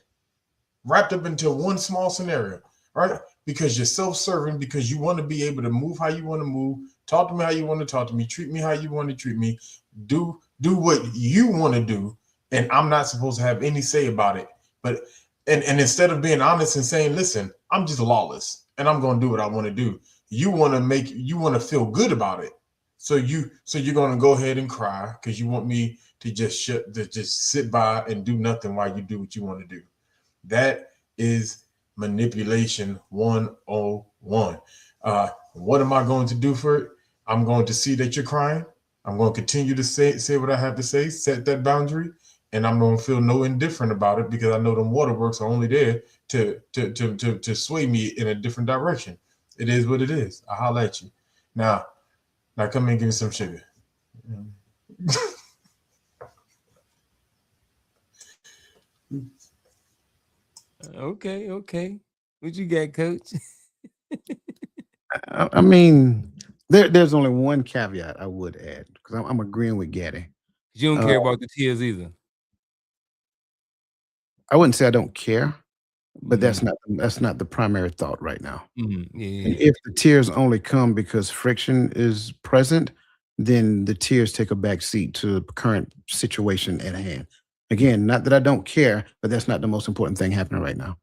wrapped up into one small scenario, right? Because you're self-serving, because you want to be able to move how you want to move, talk to me how you want to talk to me, treat me how you want to treat me, do what you want to do, and I'm not supposed to have any say about it. But and instead of being honest and saying, listen, I'm just lawless and I'm going to do what I want to do, you want to feel good about it. So you're going to go ahead and cry because you want me to just sit by and do nothing while you do what you want to do. That is manipulation 101. What am I going to do for it? I'm going to see that you're crying. I'm going to continue to say what I have to say, set that boundary, and I'm going to feel no indifferent about it because I know them waterworks are only there to sway me in a different direction. It is what it is. I'll holler at you. Now come and give me some sugar. Okay. What you got, Coach? I mean, there's only one caveat I would add because I'm agreeing with Gaddy. You don't care about the tears either. I wouldn't say I don't care, but that's not the primary thought right now. Mm-hmm. Yeah. And if the tears only come because friction is present, then the tears take a back seat to the current situation at hand. Again, not that I don't care, but that's not the most important thing happening right now.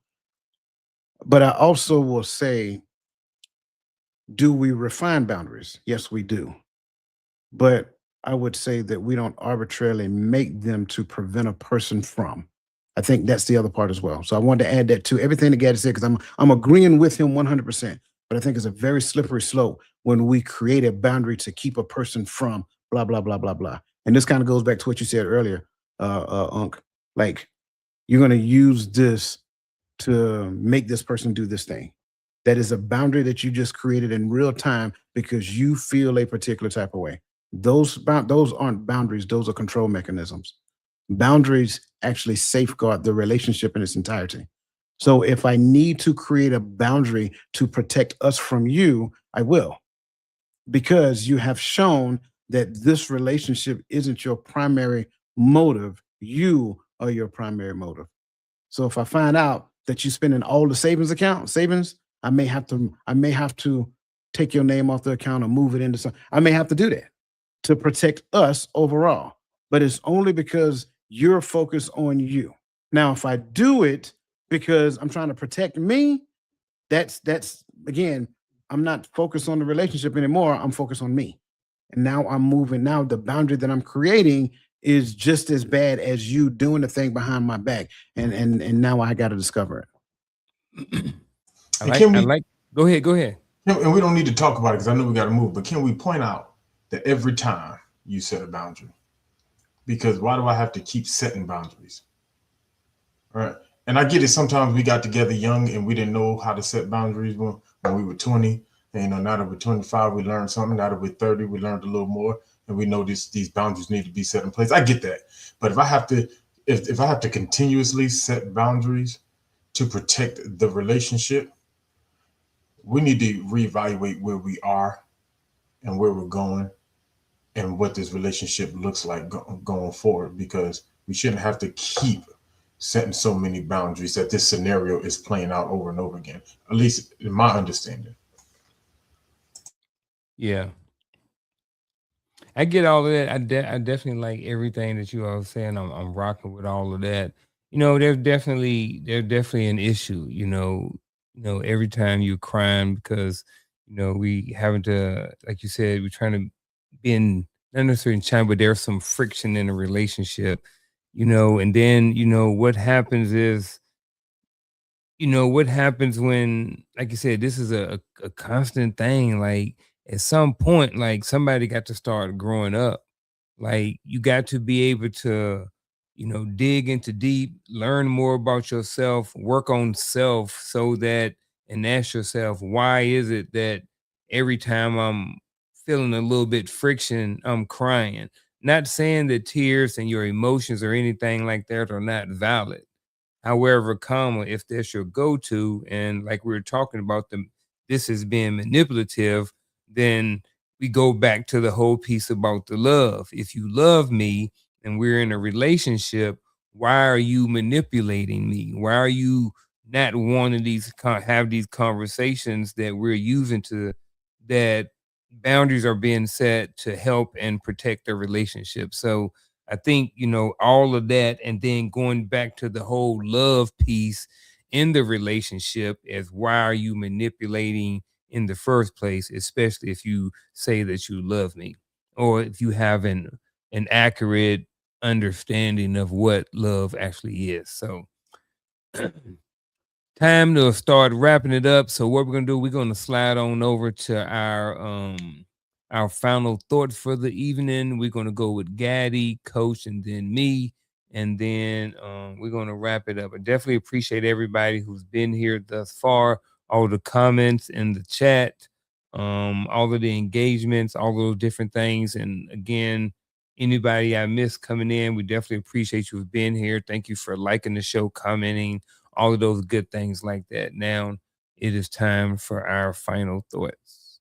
But I also will say, do we refine boundaries? Yes, we do. But I would say that we don't arbitrarily make them to prevent a person from. I think that's the other part as well. So I wanted to add that to everything that Gaddy said because I'm agreeing with him 100%. But I think it's a very slippery slope when we create a boundary to keep a person from blah, blah, blah, blah, blah. And this kind of goes back to what you said earlier, Unc. Like, you're going to use this to make this person do this thing. That is a boundary that you just created in real time because you feel a particular type of way. Those aren't boundaries. Those are control mechanisms. Boundaries actually safeguard the relationship in its entirety. So if I need to create a boundary to protect us from you, I will, because you have shown that this relationship isn't your primary motive. You are your primary motive. So if I find out that you're spending all the savings, I may have to take your name off the account or move it into some. I may have to do that to protect us overall. But it's only because you're focused on you. Now, if I do it because I'm trying to protect me, that's again, I'm not focused on the relationship anymore. I'm focused on me. And now I'm moving. Now the boundary that I'm creating is just as bad as you doing the thing behind my back. And now I got to discover it. Go ahead. And we don't need to talk about it because I know we got to move, but can we point out that every time you set a boundary, because why do I have to keep setting boundaries? All right. And I get it. Sometimes we got together young and we didn't know how to set boundaries when we were 20. And, now that we're 25, we learned something. Now that we're 30, we learned a little more. And we know these boundaries need to be set in place. I get that. But if I have to continuously set boundaries to protect the relationship, we need to reevaluate where we are and where we're going and what this relationship looks like going forward, because we shouldn't have to keep setting so many boundaries that this scenario is playing out over and over again, at least in my understanding. Yeah. I get all of that. I definitely like everything that you all saying. I'm rocking with all of that. There's definitely an issue, every time you're crying because, we having to, like you said, we're trying to be in, not necessarily in China, but there's some friction in a relationship, and then, what happens is, what happens when, like you said, this is a constant thing. Like at some point, like somebody got to start growing up. Like you got to be able to, dig into deep, learn more about yourself, work on self and ask yourself, why is it that every time I'm feeling a little bit friction, I'm crying? Not saying that tears and your emotions or anything like that are not valid. However, if that's your go-to, and like we were talking about this is being manipulative, then we go back to the whole piece about the love. If you love me and we're in a relationship, why are you manipulating me? Why are you not wanting have these conversations that we're using that boundaries are being set to help and protect the relationship? So I think, all of that, and then going back to the whole love piece in the relationship, as why are you manipulating in the first place, especially if you say that you love me, or if you have an accurate understanding of what love actually is. So time to start wrapping it up. So what we're gonna do, we're gonna slide on over to our final thought for the evening. We're gonna go with Gaddy, Coach, and then me, and then we're gonna wrap it up. I definitely appreciate everybody who's been here thus far, all the comments in the chat, all of the engagements, all those different things. And again, anybody I missed coming in, we definitely appreciate you for being here. Thank you for liking the show, commenting, all of those good things like that. Now it is time for our final thoughts.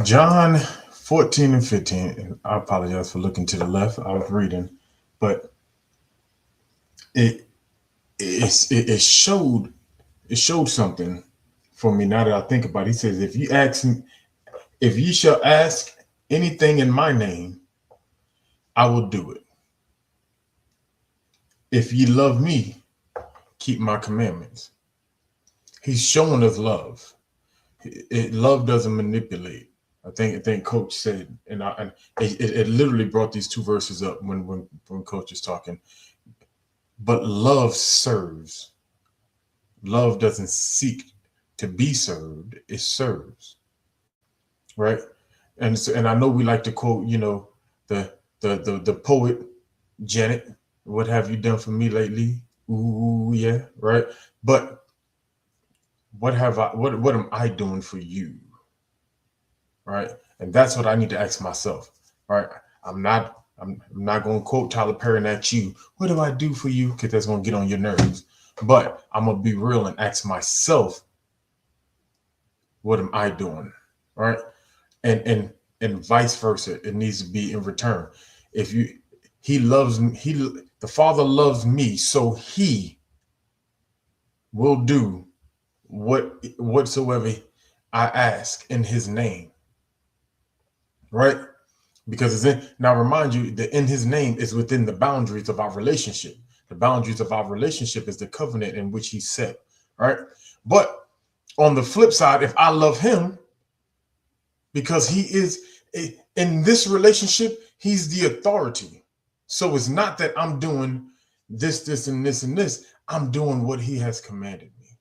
John 14 and 15. And I apologize for looking to the left. I was reading, but it showed something for me now that I think about it. He says, if you shall ask anything in my name, I will do it. If ye love me, keep my commandments. He's showing us love. Love doesn't manipulate. I think Coach said, and it literally brought these two verses up when Coach is talking. But love serves. Love doesn't seek to be served; it serves. Right? And I know we like to quote, the poet Janet. What have you done for me lately? Ooh, yeah, right. But what am I doing for you? Right. And that's what I need to ask myself. Right. I'm not going to quote Tyler Perry at you. What do I do for you? Because that's going to get on your nerves. But I'm going to be real and ask myself, what am I doing? Right. And vice versa. It needs to be in return. He loves me. The Father loves me, so he will do whatsoever I ask in his name. Right? Because now remind you that in his name is within the boundaries of our relationship. The boundaries of our relationship is the covenant in which he set. Right? But on the flip side, if I love him, because he is in this relationship, he's the authority. So it's not that I'm doing this, and this, and this. I'm doing what he has commanded me.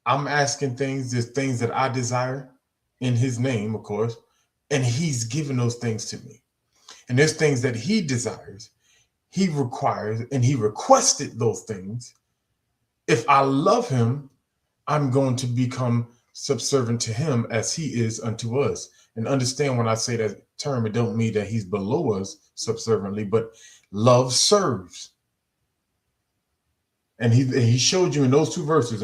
I'm asking things, there's things that I desire in his name, of course, and he's given those things to me. And there's things that he desires, he requires, and he requested those things. If I love him, I'm going to become subservient to him as he is unto us. And understand when I say that term, it don't mean that he's below us subserviently, but love serves. And he showed you in those two verses,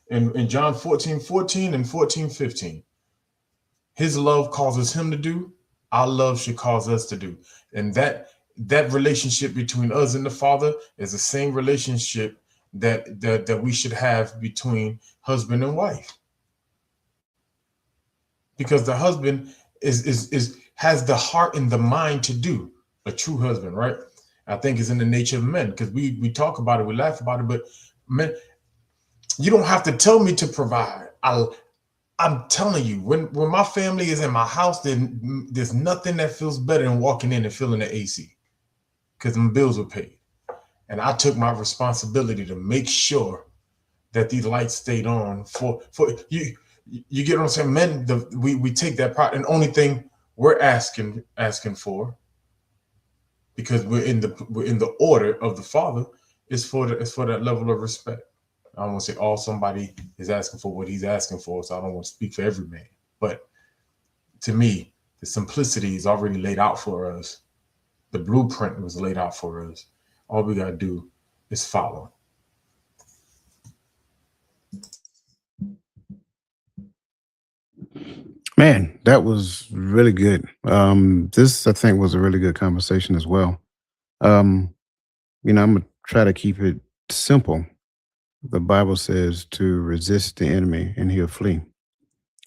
in John 14:14 and 14:15. His love causes him to do, our love should cause us to do. And that relationship between us and the Father is the same relationship that we should have between husband and wife. Because the husband has the heart and the mind to do, a true husband, right? I think is in the nature of men, because we talk about it, we laugh about it, but men, you don't have to tell me to provide. I'm telling you, when my family is in my house, then there's nothing that feels better than walking in and feeling the AC, because my bills were paid. And I took my responsibility to make sure that these lights stayed on for you. You get what I'm saying? Men, we take that part, and the only thing we're asking for, because we're in the order of the Father, is for that level of respect. I don't want to say all somebody is asking for what he's asking for, so I don't want to speak for every man. But to me, The simplicity is already laid out for us. The blueprint was laid out for us. All we got to do is follow. Man, that was really good. This I think was a really good conversation as well. Um, I'm gonna try to keep it simple. The Bible says to resist the enemy and he'll flee.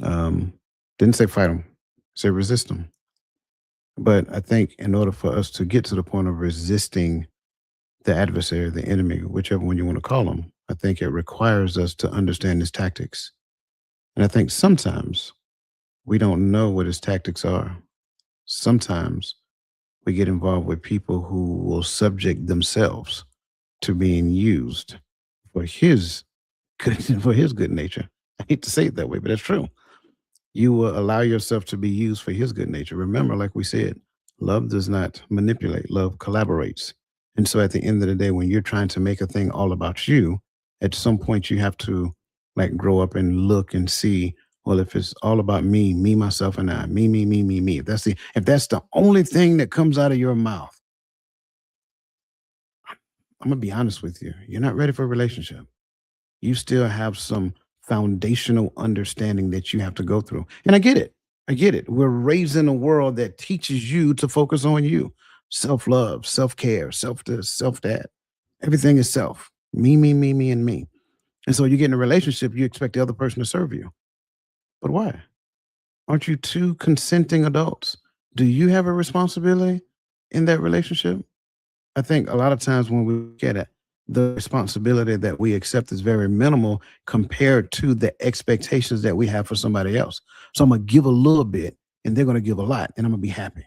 Um, didn't say fight him, say resist him. But I think in order for us to get to the point of resisting the adversary, the enemy, whichever one you want to call him, I think it requires us to understand his tactics. And I think sometimes we don't know what his tactics are. Sometimes we get involved with people who will subject themselves to being used for his good, for his good nature. I hate to say it that way, but it's true. You will allow yourself to be used for his good nature. Remember, like we said, love does not manipulate, love collaborates. And so at the end of the day, when you're trying to make a thing all about you, at some point you have to like grow up and look and see, well, if it's all about me, myself, and I, me. If that's the only thing that comes out of your mouth, I'm gonna be honest with you. You're not ready for a relationship. You still have some foundational understanding that you have to go through. And I get it. I get it. We're raised in a world that teaches you to focus on you. Self-love, self-care, self-this, self-that. Everything is self. Me, and me. And so you get in a relationship, you expect the other person to serve you. But why? Aren't you two consenting adults? Do you have a responsibility in that relationship? I think a lot of times when we look at it, the responsibility that we accept is very minimal compared to the expectations that we have for somebody else. So I'm going to give a little bit and they're going to give a lot and I'm going to be happy.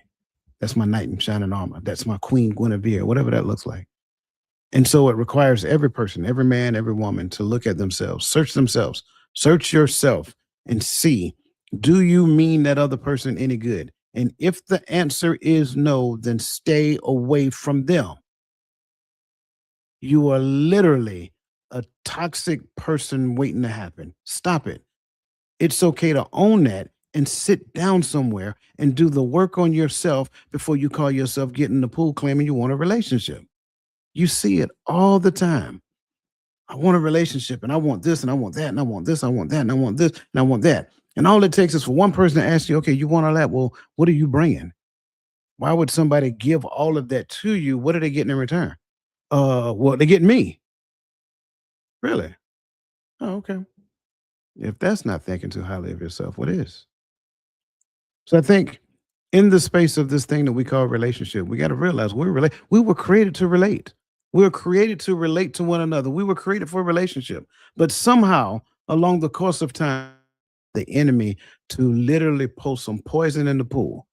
That's my knight in shining armor. That's my queen Guinevere, whatever that looks like. And so it requires every person, every man, every woman to look at themselves, search yourself and see, do you mean that other person any good? And if the answer is no, then stay away from them. You are literally a toxic person waiting to happen. Stop it. It's okay to own that and sit down somewhere and do the work on yourself before you call yourself getting in the pool claiming you want a relationship. You see it all the time. I want a relationship and I want this and I want that and I want this, I want that and I want this and I want that. And all it takes is for one person to ask you, okay, you want all that? Well, what are you bringing? Why would somebody give all of that to you? What are they getting in return? Well, they get me. Really? Oh, okay. If that's not thinking too highly of yourself, what is? So I think in the space of this thing that we call relationship, we got to realize we were created to relate. We were created to relate to one another. We were created for a relationship. But somehow, along the course of time, the enemy to literally pour some poison in the pool.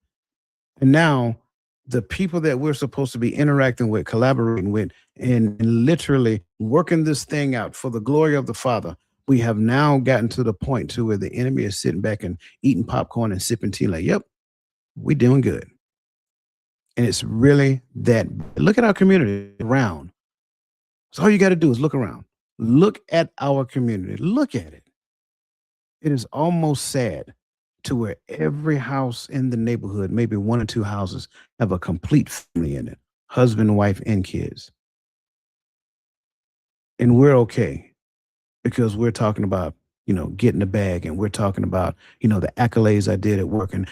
And now the people that we're supposed to be interacting with, collaborating with, and literally working this thing out for the glory of the Father, we have now gotten to the point to where the enemy is sitting back and eating popcorn and sipping tea like, yep, we're doing good. And it's really that. Look at our community around. So all you got to do is look around. Look at our community. Look at it. It is almost sad to where every house in the neighborhood, maybe one or two houses, have a complete family in it, husband, wife, and kids. And we're okay because we're talking about, getting the bag, and we're talking about, the accolades I did at work and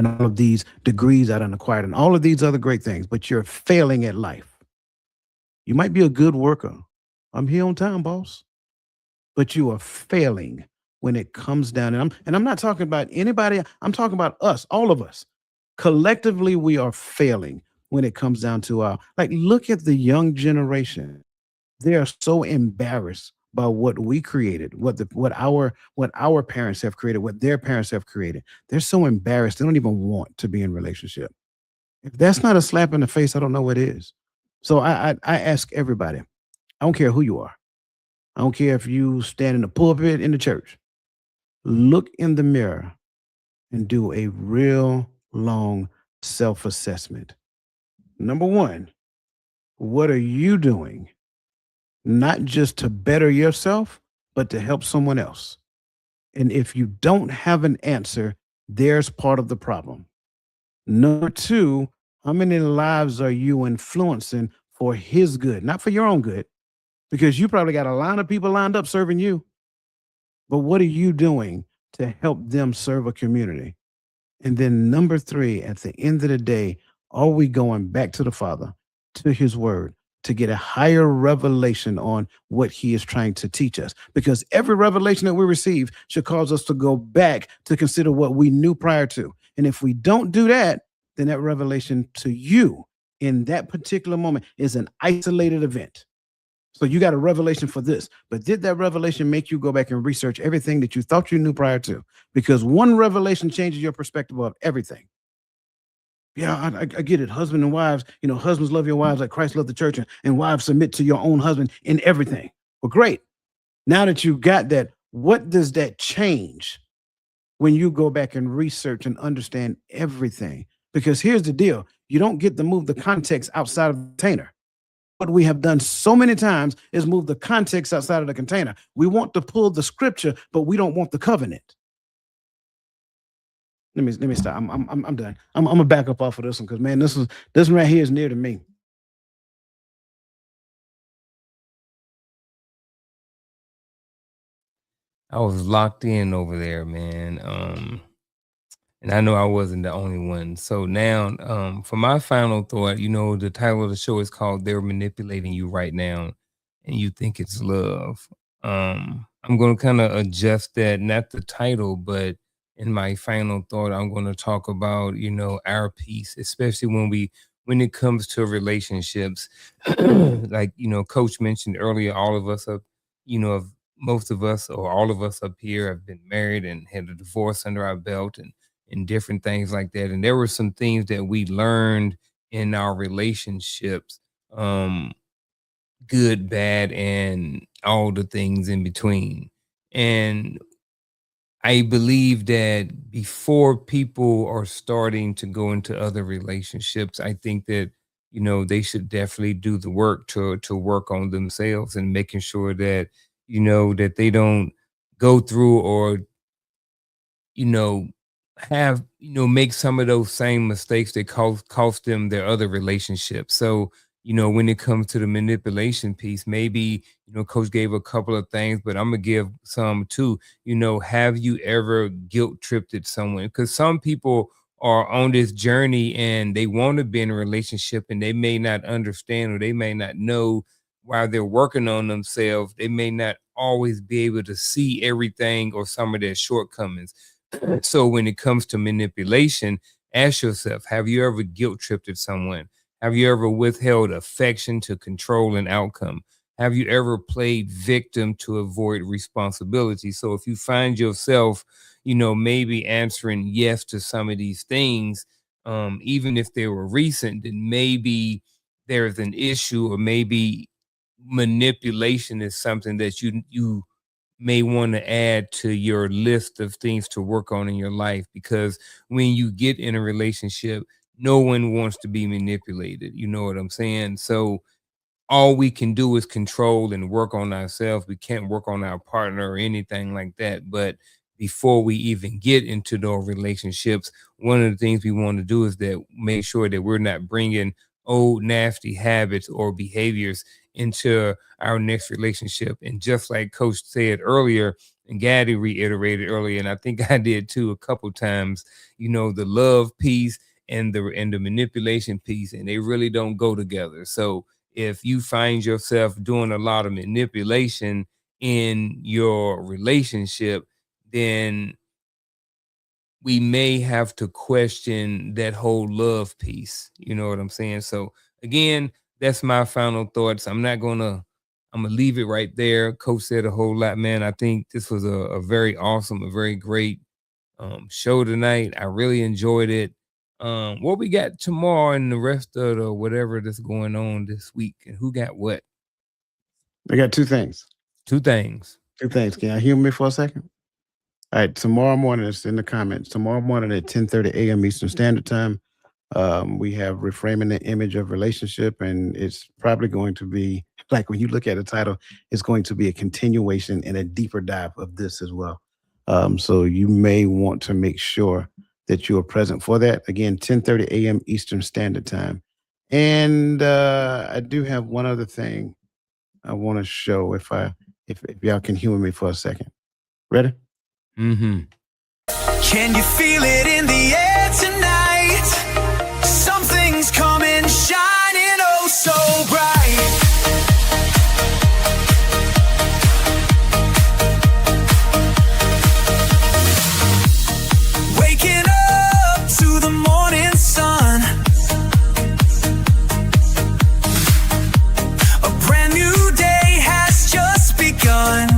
all of these degrees I done acquired and all of these other great things, but you're failing at life. You might be a good worker. I'm here on time, boss. But you are failing when it comes down. And I'm not talking about anybody. I'm talking about us, all of us. Collectively, we are failing when it comes down to look at the young generation. They are so embarrassed by what we created, what our parents have created, what their parents have created. They're so embarrassed. They don't even want to be in a relationship. If that's not a slap in the face, I don't know what is. So I ask everybody, I don't care who you are. I don't care if you stand in the pulpit in the church. Look in the mirror and do a real long self-assessment. Number one, what are you doing? Not just to better yourself, but to help someone else. And if you don't have an answer, there's part of the problem. Number two, how many lives are you influencing for his good, not for your own good? Because you probably got a line of people lined up serving you, but what are you doing to help them serve a community? And then number three, at the end of the day, are we going back to the Father, to his word, to get a higher revelation on what he is trying to teach us? Because every revelation that we receive should cause us to go back to consider what we knew prior to. And if we don't do that, then that revelation to you in that particular moment is an isolated event. So you got a revelation for this, but did that revelation make you go back and research everything that you thought you knew prior to? Because one revelation changes your perspective of everything. Yeah, I get it. Husband and wives, husbands love your wives like Christ loved the church, and wives submit to your own husband in everything. Well, great. Now that you got that, what does that change when you go back and research and understand everything? Because here's the deal. You don't get to move the context outside of the container. What we have done so many times is move the context outside of the container. We want to pull the scripture, but we don't want the covenant. Let me stop. I'm done. I'm gonna back up off of this one because, man, this one right here is near to me. I was locked in over there, man. And I know I wasn't the only one. So now, for my final thought, the title of the show is called "They're Manipulating You Right Now, and You Think It's Love." I'm going to kind of adjust that, not the title, but in my final thought, I'm going to talk about, our peace, especially when it comes to relationships. Like, Coach mentioned earlier, all of us are, most of us or all of us up here have been married and had a divorce under our belt and different things like that. And there were some things that we learned in our relationships, good, bad, and all the things in between. And I believe that before people are starting to go into other relationships, I think that, they should definitely do the work to work on themselves and making sure that, that they don't go through or, have, make some of those same mistakes that cost them their other relationships. So, when it comes to the manipulation piece, maybe, Coach gave a couple of things, but I'm gonna give some too. Have you ever guilt tripped someone? Because some people are on this journey and they want to be in a relationship and they may not understand or they may not know while they're working on themselves, they may not always be able to see everything or some of their shortcomings. So when it comes to manipulation, ask yourself, have you ever guilt tripped someone? Have you ever withheld affection to control an outcome? Have you ever played victim to avoid responsibility? So if you find yourself, maybe answering yes to some of these things, even if they were recent, then maybe there's an issue, or maybe manipulation is something that you may want to add to your list of things to work on in your life. Because when you get in a relationship, no one wants to be manipulated. You know what I'm saying? So all we can do is control and work on ourselves. We can't work on our partner or anything like that. But before we even get into those relationships, one of the things we want to do is that make sure that we're not bringing old nasty habits or behaviors into our next relationship. And just like Coach said earlier, and Gaddy reiterated earlier, and I think I did too a couple times, the love piece and the manipulation piece, and they really don't go together. So if you find yourself doing a lot of manipulation in your relationship, then we may have to question that whole love piece. You know what I'm saying? So again, that's my final thoughts. I'm gonna leave it right there. Coach said a whole lot, man. I think this was a very awesome, a very great show tonight. I really enjoyed it. What we got tomorrow and the rest of the whatever that's going on this week, and who got what? I got two things. Two things. Can you hear me for a second? All right, tomorrow morning, it's in the comments. Tomorrow morning at 10:30 a.m. Eastern Standard Time, we have Reframing the Image of Relationship, and it's probably going to be, like when you look at the title, it's going to be a continuation and a deeper dive of this as well. So you may want to make sure that you are present for that. Again, 10:30 a.m. Eastern Standard Time. And I do have one other thing I want to show if y'all can humor me for a second. Ready? Mm-hmm. Can you feel it in the air tonight? Something's coming, shining oh so bright. Waking up to the morning sun. A brand new day has just begun.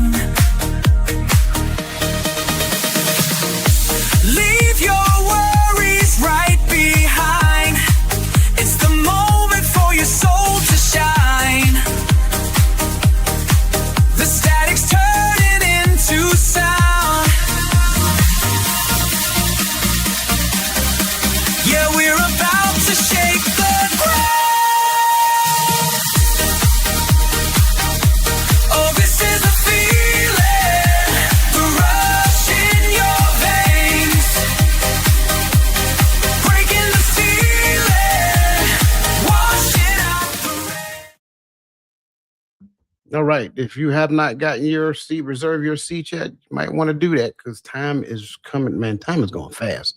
Leave your worries right behind. It's the moment for your soul to shine. The static's turning into sound. Yeah, we're about to shake the ground. Oh, this is a feeling, the rush in your veins, breaking the ceiling, washing out the rain. All right. If you have not gotten your seat, reserve your seat yet, you might want to do that because time is coming. Man, time is going fast.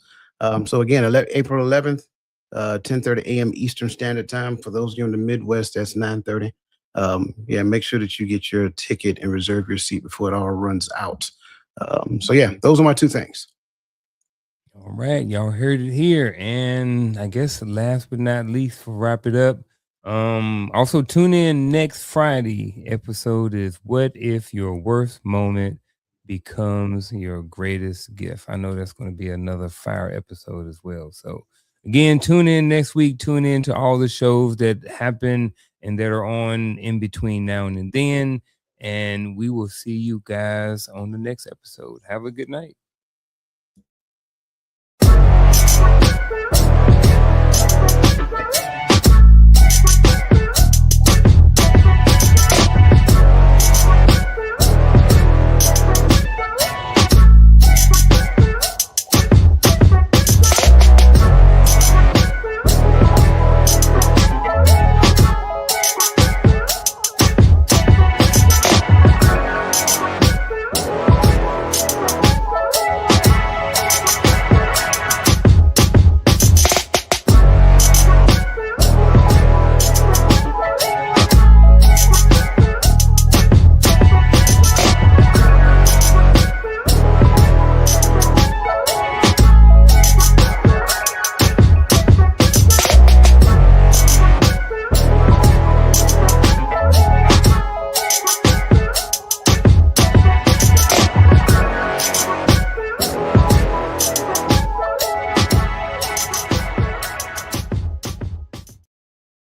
So again, April 11th, 10:30 a.m. Eastern Standard Time. For those of you in the Midwest, that's 9:30. Yeah, make sure that you get your ticket and reserve your seat before it all runs out. So yeah, those are my two things. All right, y'all heard it here. And I guess last but not least, for wrap it up, also tune in next Friday. Episode is What If Your Worst Moment Becomes Your Greatest Gift? I know that's going to be another fire episode as well. So again, tune in next week. Tune in to all the shows that happen and that are on in between now and then. And we will see you guys on the next episode. Have a good night.